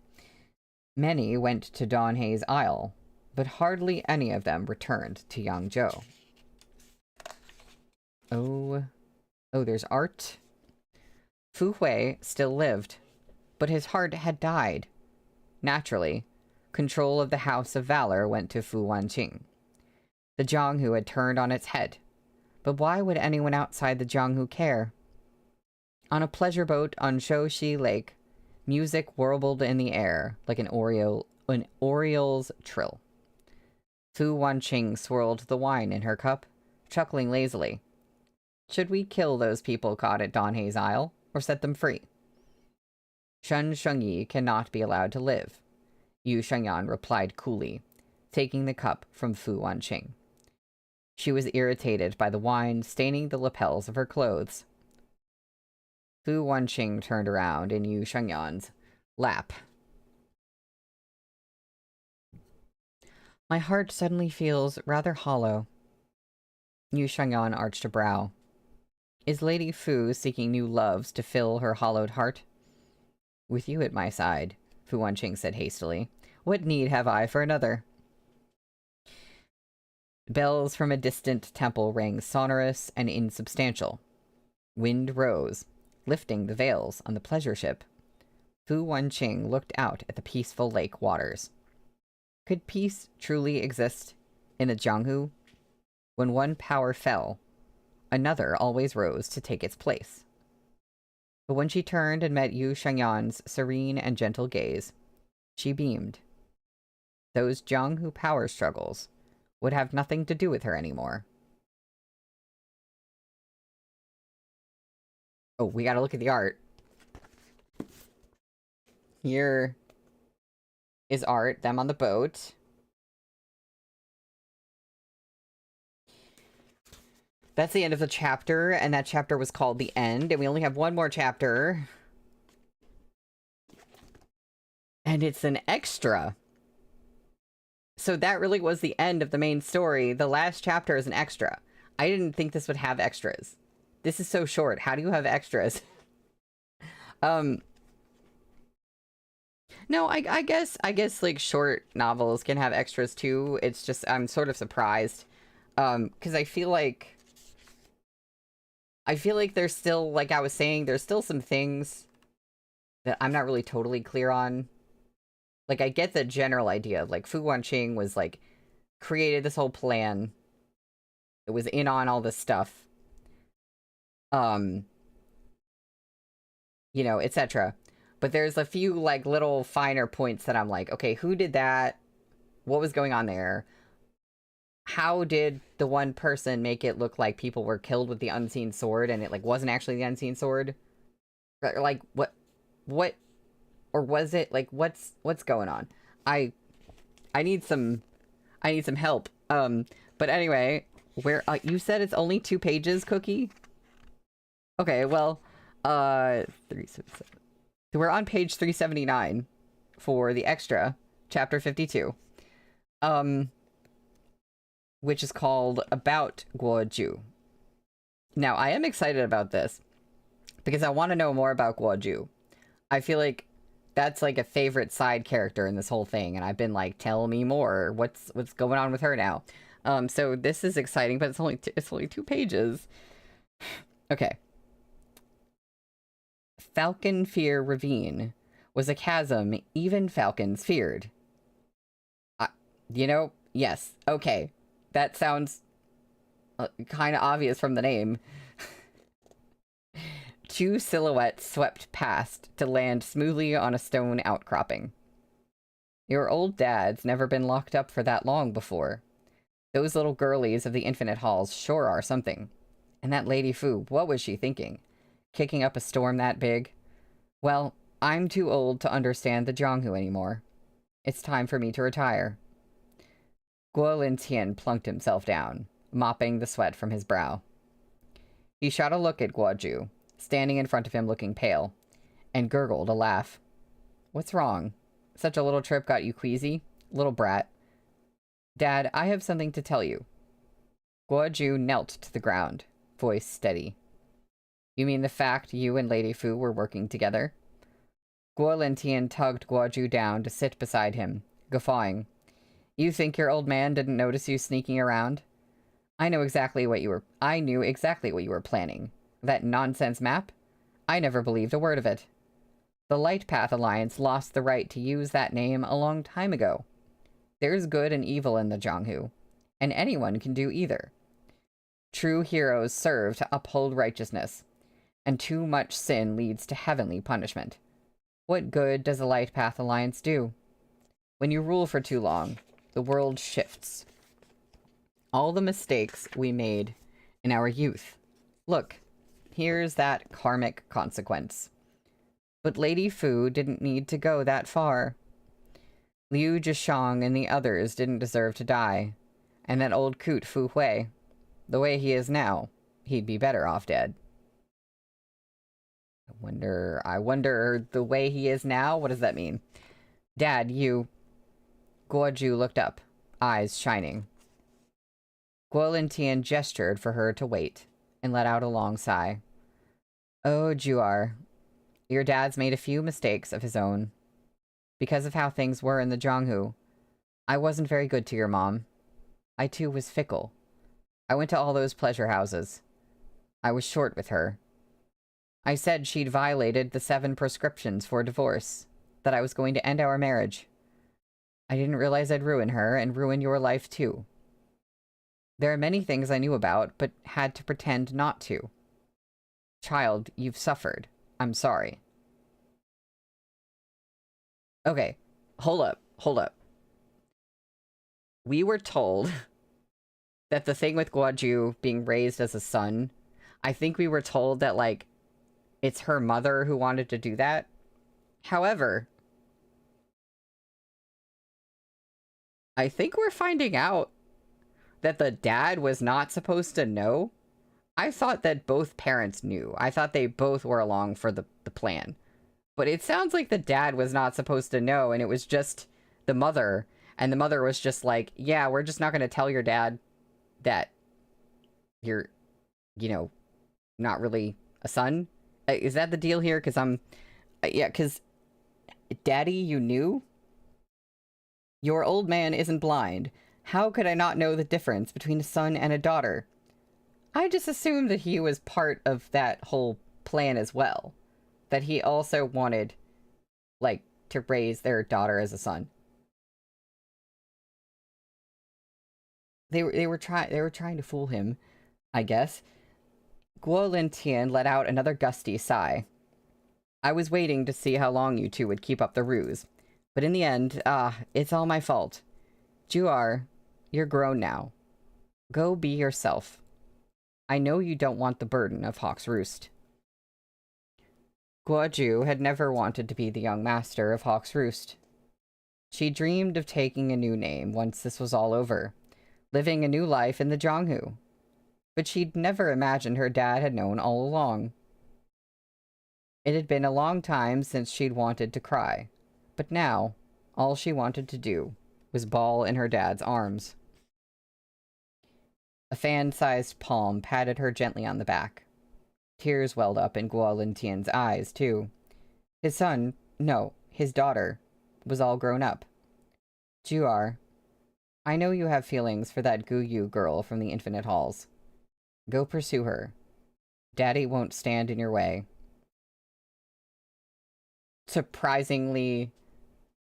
Many went to Donhei's Isle, but hardly any of them returned to Yangzhou. Oh, there's art. Fu Hui still lived, but his heart had died. Naturally, control of the House of Valor went to Fu Wanqing. The Jianghu had turned on its head, but why would anyone outside the Jianghu care? On a pleasure boat on Shouxi Lake, music warbled in the air like an oriole's trill. Fu Wanqing swirled the wine in her cup, chuckling lazily. Should we kill those people caught at Donhei's Isle, or set them free? Shen Shengyi cannot be allowed to live, Yu Shengyan replied coolly, taking the cup from Fu Wanqing. She was irritated by the wine staining the lapels of her clothes. Fu Wanqing turned around in Yu Shengyan's lap. My heart suddenly feels rather hollow. Yu Shengyan arched a brow. Is Lady Fu seeking new loves to fill her hollowed heart? With you at my side, Fu Wanqing said hastily. What need have I for another? Bells from a distant temple rang sonorous and insubstantial. Wind rose, lifting the veils on the pleasure ship. Fu Wanqing looked out at the peaceful lake waters. Could peace truly exist in the Jianghu? When one power fell, another always rose to take its place. But when she turned and met Yu Shengyan's serene and gentle gaze, she beamed. Those Jianghu power struggles would have nothing to do with her anymore. Oh, we gotta look at the art. Here is art, them on the boat. That's the end of the chapter, and that chapter was called The End, and we only have one more chapter. And it's an extra. So that really was the end of the main story. The last chapter is an extra. I didn't think this would have extras. This is so short. How do you have extras? No, I guess like short novels can have extras too. It's just I'm sort of surprised. Because I feel like there's still, like I was saying, there's still some things that I'm not really totally clear on. Like, I get the general idea. Like, Fu Wanqing was, like, created this whole plan. It was in on all this stuff. You know, etc. But there's a few, like, little finer points that I'm like, okay, who did that? What was going on there? How did the one person make it look like people were killed with the unseen sword and it, like, wasn't actually the unseen sword? Or, like, what, or was it, like, what's going on? I need some help. But anyway, where, you said it's only 2 pages, Cookie? Okay, well, 377. So we're on page 379 for the extra, chapter 52. Which is called About Guoju. Now, I am excited about this because I want to know more about Guoju. I feel like that's like a favorite side character in this whole thing, and I've been like, tell me more. What's going on with her now? So this is exciting, but it's only 2 pages. Okay. Falcon Fear Ravine was a chasm even falcons feared. You know, yes, okay. That sounds kind of obvious from the name. 2 silhouettes swept past to land smoothly on a stone outcropping. Your old dad's never been locked up for that long before. Those little girlies of the Infinite Halls sure are something. And that Lady Fu, what was she thinking? Kicking up a storm that big? Well, I'm too old to understand the Jianghu anymore. It's time for me to retire. Guo Lintian plunked himself down, mopping the sweat from his brow. He shot a look at Guoju, standing in front of him looking pale, and gurgled a laugh. What's wrong? Such a little trip got you queasy? Little brat. Dad, I have something to tell you. Guoju knelt to the ground, voice steady. You mean the fact you and Lady Fu were working together? Guo Lintian tugged Guoju down to sit beside him, guffawing. You think your old man didn't notice you sneaking around? I knew exactly what you were planning. That nonsense map? I never believed a word of it. The Light Path Alliance lost the right to use that name a long time ago. There's good and evil in the Jianghu, and anyone can do either. True heroes serve to uphold righteousness, and too much sin leads to heavenly punishment. What good does the Light Path Alliance do? When you rule for too long, the world shifts. All the mistakes we made in our youth. Look, here's that karmic consequence. But Lady Fu didn't need to go that far. Liu Zhishang and the others didn't deserve to die. And that old coot Fu Hui, the way he is now, he'd be better off dead. I wonder the way he is now? What does that mean? Dad, you... Guoju looked up, eyes shining. Guo Lintian gestured for her to wait, and let out a long sigh. Oh, Juar, your dad's made a few mistakes of his own. Because of how things were in the Jianghu, I wasn't very good to your mom. I too was fickle. I went to all those pleasure houses. I was short with her. I said she'd violated the 7 prescriptions for divorce, that I was going to end our marriage. I didn't realize I'd ruin her and ruin your life too. There are many things I knew about, but had to pretend not to. Child, you've suffered. I'm sorry. Okay, hold up. We were told that the thing with Guoju being raised as a son, I think we were told that, like, it's her mother who wanted to do that. However, I think we're finding out that the dad was not supposed to know. I thought that both parents knew. I thought they both were along for the plan. But it sounds like the dad was not supposed to know, and it was just the mother. And the mother was just like, yeah, we're just not going to tell your dad that you're, you know, not really a son. Is that the deal here? Because yeah, because Daddy, you knew? Your old man isn't blind. How could I not know the difference between a son and a daughter? I just assumed that he was part of that whole plan as well. That he also wanted, like, to raise their daughter as a son. They were trying to fool him, I guess. Guo Lintian let out another gusty sigh. I was waiting to see how long you two would keep up the ruse. But in the end, it's all my fault. Juar, you're grown now. Go be yourself. I know you don't want the burden of Hawk's Roost. Guoju had never wanted to be the young master of Hawk's Roost. She dreamed of taking a new name once this was all over, living a new life in the Jianghu. But she'd never imagined her dad had known all along. It had been a long time since she'd wanted to cry, but now, all she wanted to do was bawl in her dad's arms. A fan-sized palm patted her gently on the back. Tears welled up in Guo Lintian's eyes, too. His son, no, his daughter, was all grown up. Juar, I know you have feelings for that Guyu girl from the Infinite Halls. Go pursue her. Daddy won't stand in your way. Surprisingly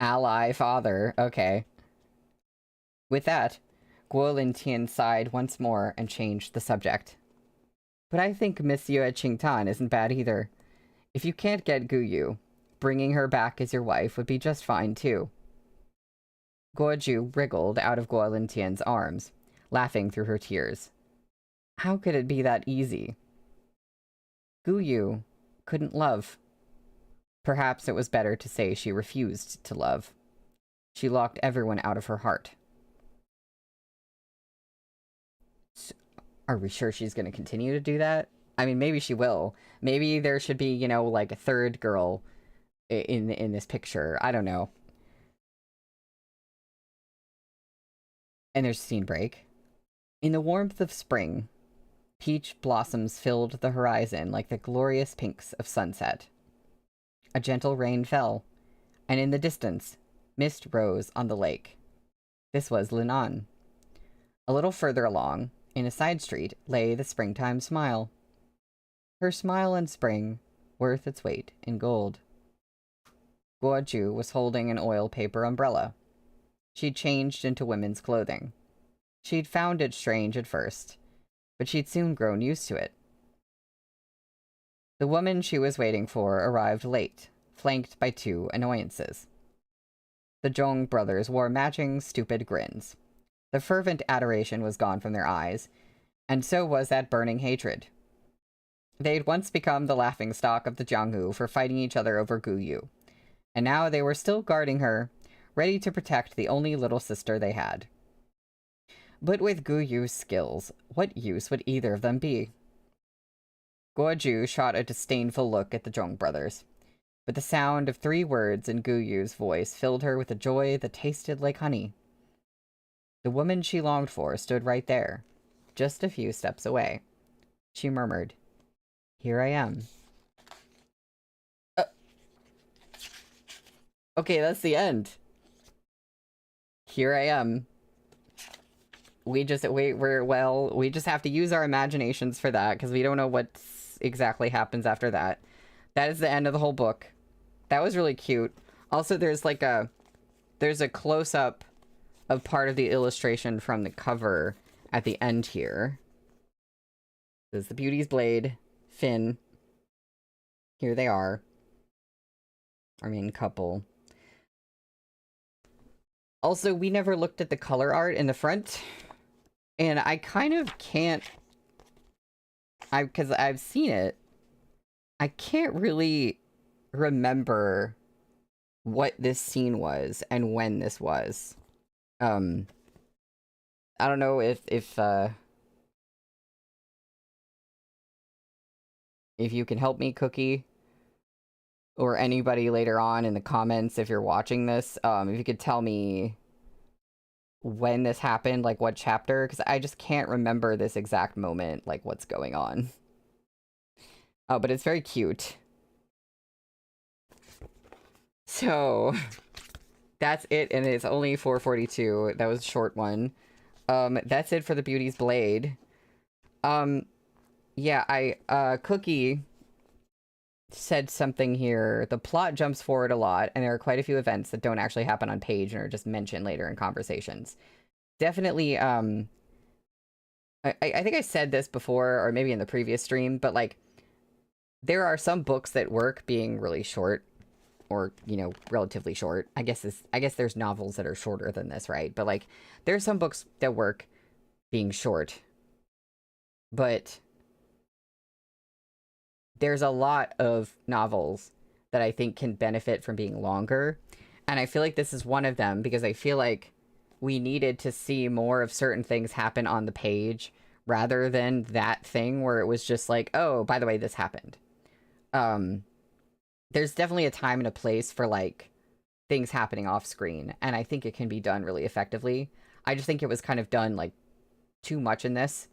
ally father. Okay. With that, Guo Lintian sighed once more and changed the subject. But I think Miss Yue Qingtan isn't bad either. If you can't get Guyu, bringing her back as your wife would be just fine too. Guoju wriggled out of Guo Lintian's arms, laughing through her tears. How could it be that easy? Guyu couldn't love. Perhaps it was better to say she refused to love. She locked everyone out of her heart. Are we sure she's going to continue to do that? I mean, maybe she will. Maybe there should be, you know, like a third girl in this picture. I don't know. And there's a scene break. In the warmth of spring, peach blossoms filled the horizon like the glorious pinks of sunset. A gentle rain fell, and in the distance, mist rose on the lake. This was Linan. A little further along, in a side street, lay the springtime smile. Her smile and spring worth its weight in gold. Guoju was holding an oil paper umbrella. She'd changed into women's clothing. She'd found it strange at first, but she'd soon grown used to it. The woman she was waiting for arrived late, flanked by 2 annoyances. The Zhong brothers wore matching stupid grins. The fervent adoration was gone from their eyes, and so was that burning hatred. They'd once become the laughingstock of the Jianghu for fighting each other over Gu Yu, and now they were still guarding her, ready to protect the only little sister they had. But with Gu Yu's skills, what use would either of them be? Guoju shot a disdainful look at the Zhong brothers, but the sound of 3 words in Gu Yu's voice filled her with a joy that tasted like honey. The woman she longed for stood right there, just a few steps away. She murmured, "Here I am." Okay, that's the end. Here I am. We just have to use our imaginations for that, because we don't know what exactly happens after that. That is the end of the whole book. That was really cute. Also, there's like there's a close-up of part of the illustration from the cover at the end here. This is the Beauty's Blade, Finn. Here they are. Our main couple. Also, we never looked at the color art in the front. And I kind of can't... because I've seen it. I can't really remember what this scene was and when this was. I don't know if you can help me, Cookie, or anybody later on in the comments if you're watching this, if you could tell me when this happened, like what chapter, because I just can't remember this exact moment, like what's going on. Oh, but it's very cute. So, that's it, and it's only 4:42. That was a short one. That's it for the Beauty's Blade. Yeah, Cookie said something here. The plot jumps forward a lot, and there are quite a few events that don't actually happen on page and are just mentioned later in conversations. Definitely, I think I said this before, or maybe in the previous stream, but, like, there are some books that work being really short, or, you know, relatively short. I guess there's novels that are shorter than this, right? But, like, there are some books that work being short, but there's a lot of novels that I think can benefit from being longer. And I feel like this is one of them, because I feel like we needed to see more of certain things happen on the page rather than that thing where it was just like, oh, by the way, this happened. There's definitely a time and a place for, like, things happening off screen, and I think it can be done really effectively. I just think it was kind of done, like, too much in this.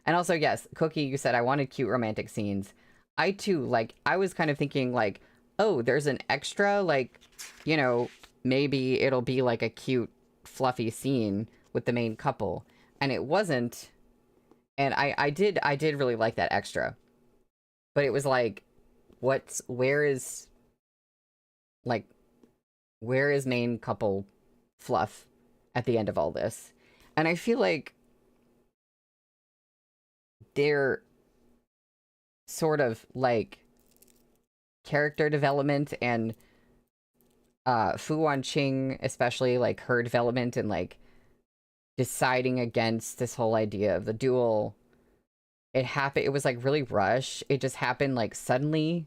And also, yes, Cookie, you said I wanted cute romantic scenes. I too, like, I was kind of thinking, like, oh, there's an extra, like, you know, maybe it'll be like a cute, fluffy scene with the main couple. And it wasn't. And I did really like that extra. But it was like, where is main couple fluff at the end of all this? And I feel like they're sort of like character development and Fu Wanqing, especially, like, her development and, like, deciding against this whole idea of the duel. It was, like, really rushed. It just happened, like, suddenly.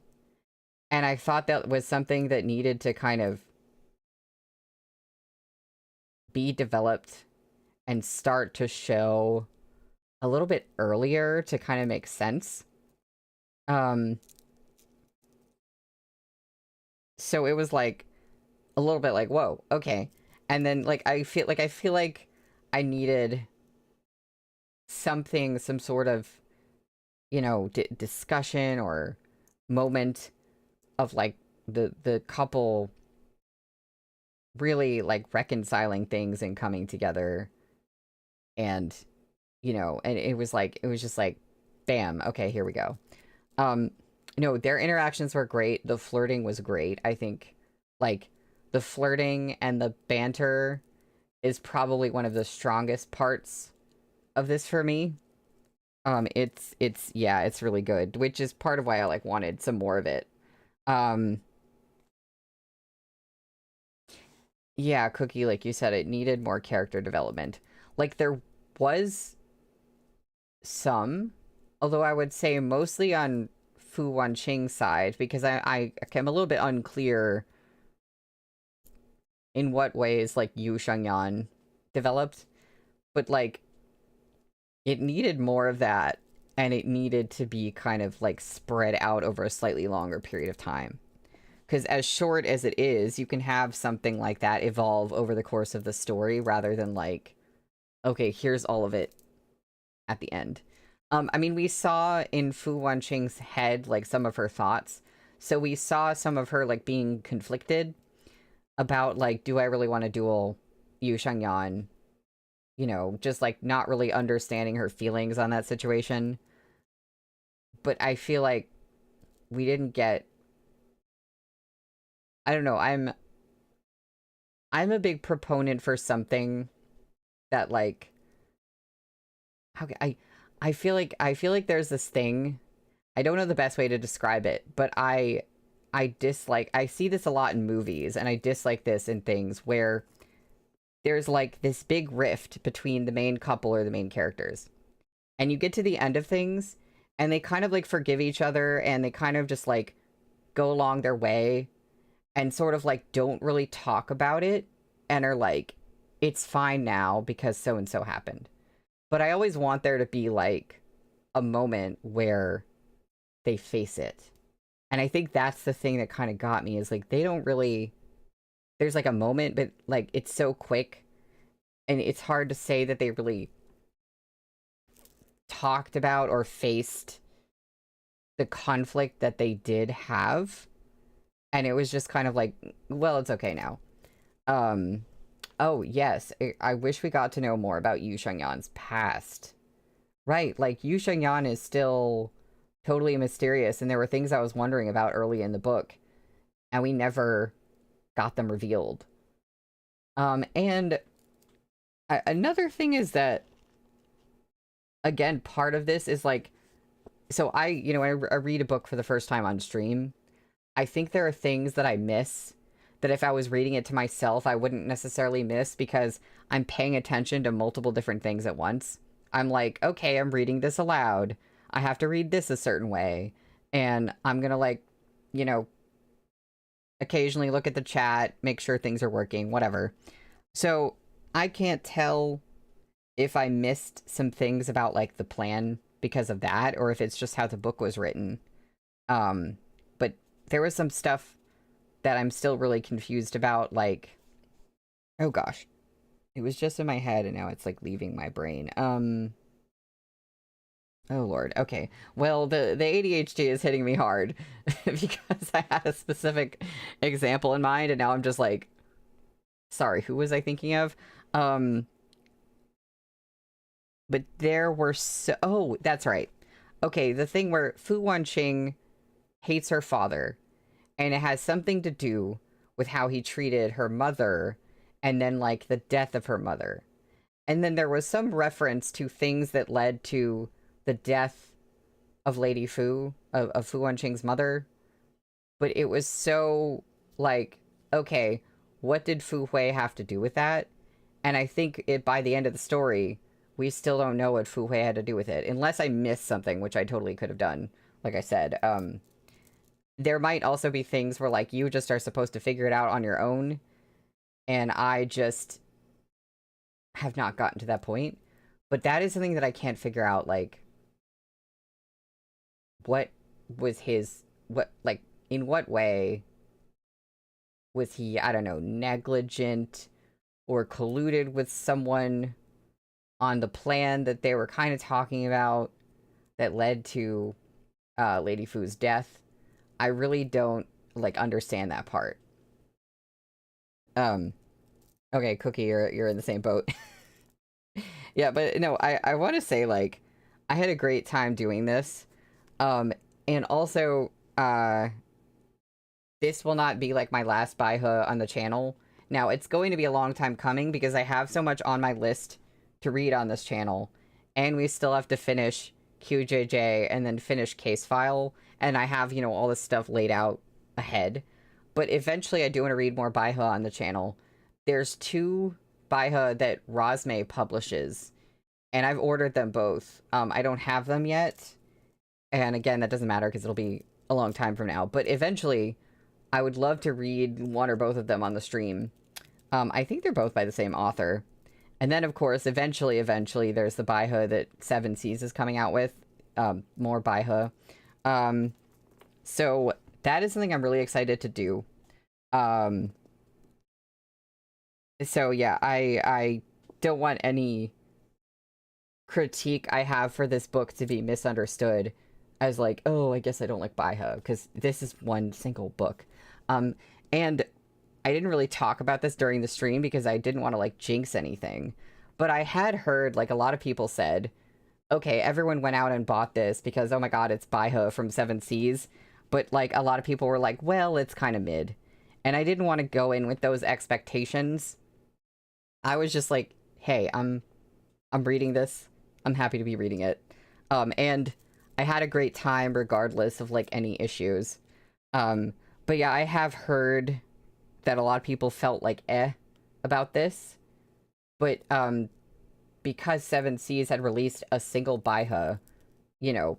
And I thought that was something that needed to kind of be developed and start to show a little bit earlier to kind of make sense. So it was, like, a little bit like, whoa, okay. And then, like, I feel like I needed something, some sort of, you know, discussion or moment of, like, the couple really, like, reconciling things and coming together. And, you know, and it was just like, bam, okay, here we go. no, their interactions were great. The flirting was great. I think, like, the flirting and the banter is probably one of the strongest parts of this for me. Yeah, it's really good, which is part of why I like wanted some more of it. Um, yeah, Cookie, like you said, it needed more character development. Like there was some, although I would say mostly on Fu Wanqing's side, because I am a little bit unclear in what ways like Yu Shengyan developed, but like it needed more of that, and it needed to be kind of like spread out over a slightly longer period of time. Because as short as it is, you can have something like that evolve over the course of the story rather than like, okay, here's all of it at the end. I mean, we saw in Fu Wanqing's head like some of her thoughts. So we saw some of her like being conflicted about like, do I really want to duel Yu Shengyan? You know, just like not really understanding her feelings on that situation. But I feel like we didn't get, I don't know, I'm a big proponent for something that like how can I feel like there's this thing. I don't know the best way to describe it, but I dislike, I see this a lot in movies, and I dislike this in things where there's like this big rift between the main couple or the main characters. And you get to the end of things and they kind of like forgive each other and they kind of just like go along their way and sort of like don't really talk about it and are like, it's fine now because so and so happened. But I always want there to be like a moment where they face it. And I think that's the thing that kind of got me is like they don't really, there's like a moment, but like it's so quick and it's hard to say that they really talked about or faced the conflict that they did have. And it was just kind of like, well, it's okay now. Um, oh, yes. I wish we got to know more about Yu Shengyan's past. Right, like Yu Shengyan is still totally mysterious, and there were things I was wondering about early in the book, and we never got them revealed. And another thing is that, again, part of this is like, so I read a book for the first time on stream. I think there are things that I miss that if I was reading it to myself, I wouldn't necessarily miss because I'm paying attention to multiple different things at once. I'm like, okay, I'm reading this aloud. I have to read this a certain way. And I'm going to like, you know, occasionally look at the chat, make sure things are working, whatever. So I can't tell if I missed some things about like the plan because of that, or if it's just how the book was written. But there was some stuff that I'm still really confused about, like, oh gosh, it was just in my head and now it's like leaving my brain. Oh Lord. Okay. Well, the ADHD is hitting me hard because I had a specific example in mind and now I'm just like, sorry, who was I thinking of? But there were oh, that's right. Okay, the thing where Fu Wanqing hates her father, and it has something to do with how he treated her mother and then like the death of her mother. And then there was some reference to things that led to the death of Lady Fu, of Fu Wanqing's mother. But it was so like, okay, what did Fu Hui have to do with that? And I think it by the end of the story, we still don't know what Fu Hui had to do with it, unless I missed something, which I totally could have done. Like I said, there might also be things where like you just are supposed to figure it out on your own, and I just have not gotten to that point. But that is something that I can't figure out, like what was his, what, like, in what way was he, I don't know, negligent or colluded with someone on the plan that they were kind of talking about that led to Lady Fu's death. I really don't like understand that part. Okay, Cookie, you're in the same boat. Yeah, but no, I want to say like I had a great time doing this. And also uh, this will not be like my last Baihe on the channel. Now, it's going to be a long time coming because I have so much on my list to read on this channel, and we still have to finish QJJ and then finish Case File, and I have, you know, all this stuff laid out ahead. But eventually I do want to read more Baihe on the channel. There's 2 Baihe that Rosme publishes, and I've ordered them both. I don't have them yet, and again, that doesn't matter because it'll be a long time from now. But eventually, I would love to read one or both of them on the stream. I think they're both by the same author. And then, of course, eventually, there's the Baihe that Seven Seas is coming out with. More Baihe. So that is something I'm really excited to do. So yeah, I don't want any critique I have for this book to be misunderstood as like, oh, I guess I don't like Baihe, because this is one single book. And I didn't really talk about this during the stream because I didn't want to like jinx anything. But I had heard like a lot of people said, okay, everyone went out and bought this because, oh my god, it's Baihe from Seven Seas. But like a lot of people were like, well, it's kind of mid. And I didn't want to go in with those expectations. I was just like, hey, I'm reading this. I'm happy to be reading it. And I had a great time regardless of like any issues. But yeah, I have heard that a lot of people felt like about this. But because Seven Seas had released a single Baihe, you know,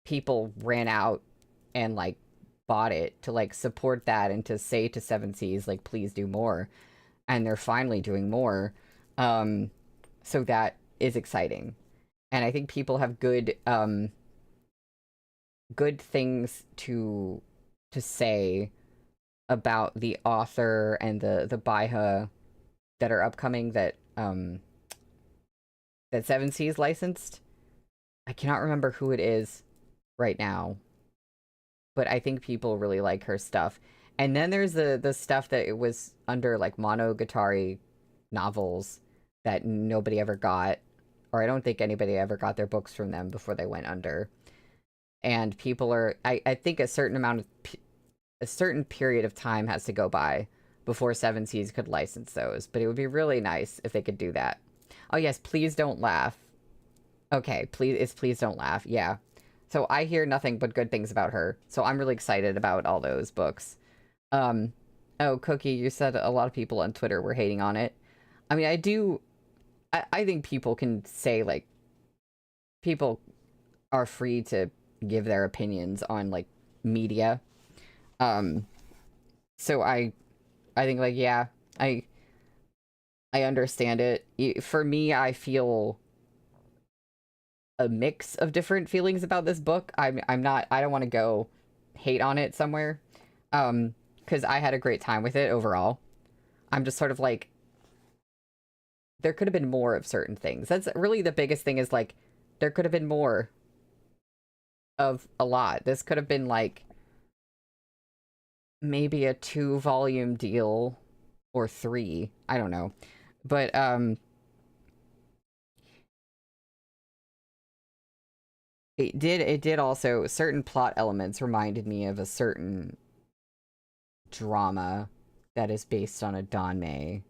people ran out and like bought it to like support that and to say to Seven Seas like, please do more. And they're finally doing more. So that is exciting. And I think people have good good things to say about the author and the Baihe that are upcoming that that Seven Seas licensed. I cannot remember who it is right now, but I think people really like her stuff. And then there's the stuff that it was under like Monogatari novels that nobody ever got, or I don't think anybody ever got their books from them before they went under. And people are, I think a certain period of time has to go by before Seven Seas could license those, but it would be really nice if they could do that. Oh yes, please don't laugh. Okay, please don't laugh. Yeah. So I hear nothing but good things about her. So I'm really excited about all those books. Oh, Cookie, you said a lot of people on Twitter were hating on it. I mean, I think people can say, like, people are free to give their opinions on, like, media. So I think, like, yeah, I understand it. For me, I feel a mix of different feelings about this book. I don't want to go hate on it somewhere. Because I had a great time with it overall. I'm just sort of like, there could have been more of certain things. That's really the biggest thing, is like, there could have been more of a lot. This could have been like maybe a 2-volume deal or 3. I don't know. But it did also, certain plot elements reminded me of a certain drama that is based on a Danmei.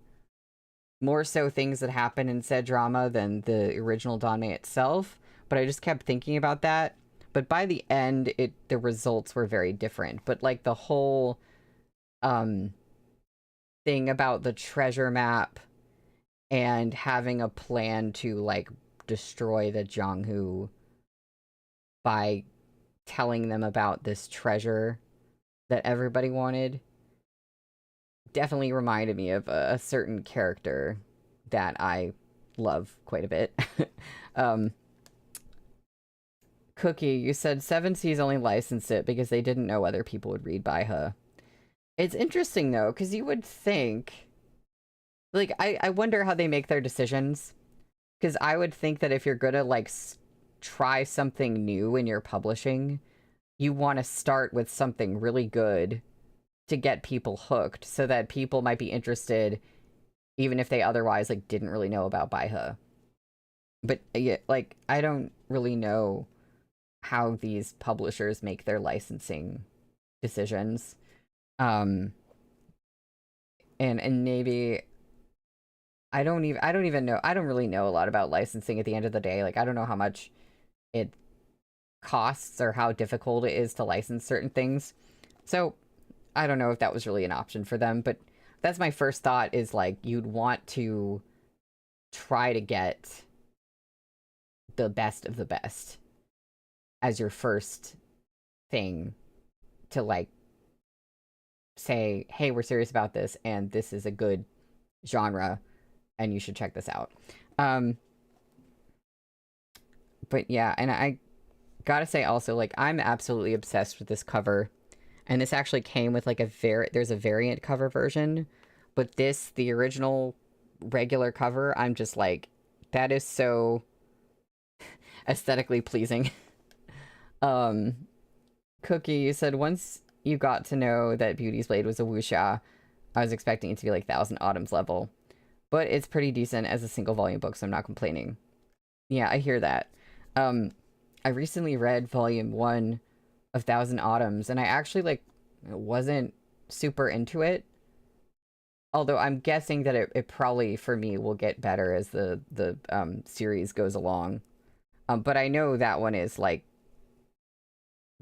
More so things that happen in said drama than the original Danmei itself, but I just kept thinking about that. But by the end, the results were very different. But like the whole thing about the treasure map and having a plan to like destroy the Jianghu by telling them about this treasure that everybody wanted definitely reminded me of a certain character that I love quite a bit. Cookie, you said Seven Seas only licensed it because they didn't know other people would read Baihe. It's interesting, though, because you would think... Like, I wonder how they make their decisions. Because I would think that if you're gonna, like, try something new in your publishing, you want to start with something really good to get people hooked, so that people might be interested even if they otherwise, like, didn't really know about Baihe. But, yeah, like, I don't really know how these publishers make their licensing decisions. And maybe I don't even know. I don't really know a lot about licensing at the end of the day. Like, I don't know how much it costs or how difficult it is to license certain things. So I don't know if that was really an option for them, but that's my first thought, is like, you'd want to try to get the best of the best as your first thing to, like, say, hey, we're serious about this and this is a good genre and you should check this out. But yeah, and I gotta say also, like, I'm absolutely obsessed with this cover. And this actually came with like there's a variant cover version, but the original regular cover, I'm just like, that is so aesthetically pleasing. Cookie, you said once you got to know that Beauty's Blade was a wuxia, I was expecting it to be like Thousand Autumns level. But it's pretty decent as a single volume book, so I'm not complaining. Yeah, I hear that. I recently read volume 1 of Thousand Autumns, and I actually, like, wasn't super into it. Although I'm guessing that it probably, for me, will get better as the series goes along. But I know that one is, like,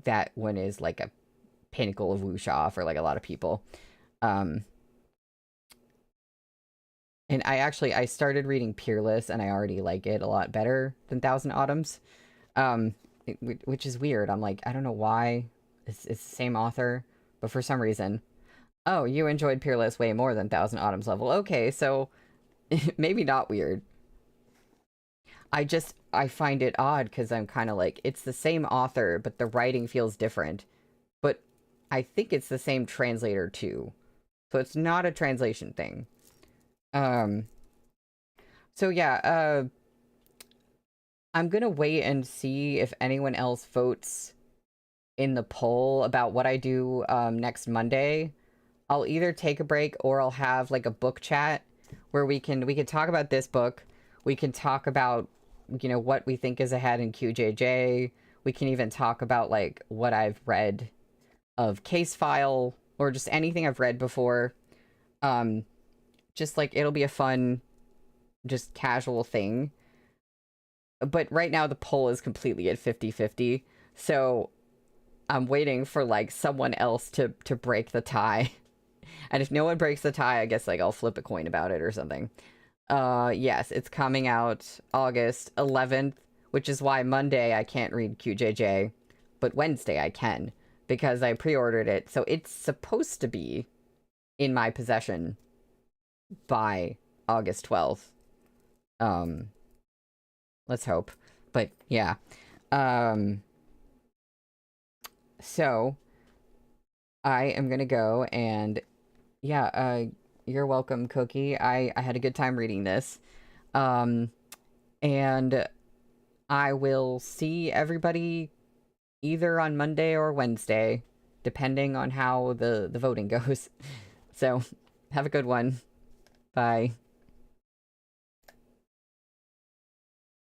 a pinnacle of wuxia for, like, a lot of people. And I started reading Peerless, and I already like it a lot better than Thousand Autumns. Which is weird. I'm like, I don't know why. It's the same author, but for some reason. Oh, you enjoyed Peerless way more than Thousand Autumns level. Okay, so maybe not weird. I find it odd because I'm kind of like, it's the same author, but the writing feels different. But I think it's the same translator too. So it's not a translation thing. So yeah, I'm gonna wait and see if anyone else votes in the poll about what I do next Monday. I'll either take a break or I'll have like a book chat where we can talk about this book. We can talk about, you know, what we think is ahead in QJJ. We can even talk about like what I've read of Case File or just anything I've read before. Just like, it'll be a fun, just casual thing. But right now the poll is completely at 50-50. So I'm waiting for like someone else to break the tie. And if no one breaks the tie, I guess like I'll flip a coin about it or something. Yes, it's coming out August 11th, which is why Monday I can't read QJJ, but Wednesday I can, because I pre-ordered it. So it's supposed to be in my possession by August 12th. Let's hope. But yeah. So I am gonna go, and yeah, you're welcome, Cookie. I had a good time reading this. And I will see everybody either on Monday or Wednesday, depending on how the voting goes. So have a good one. Bye.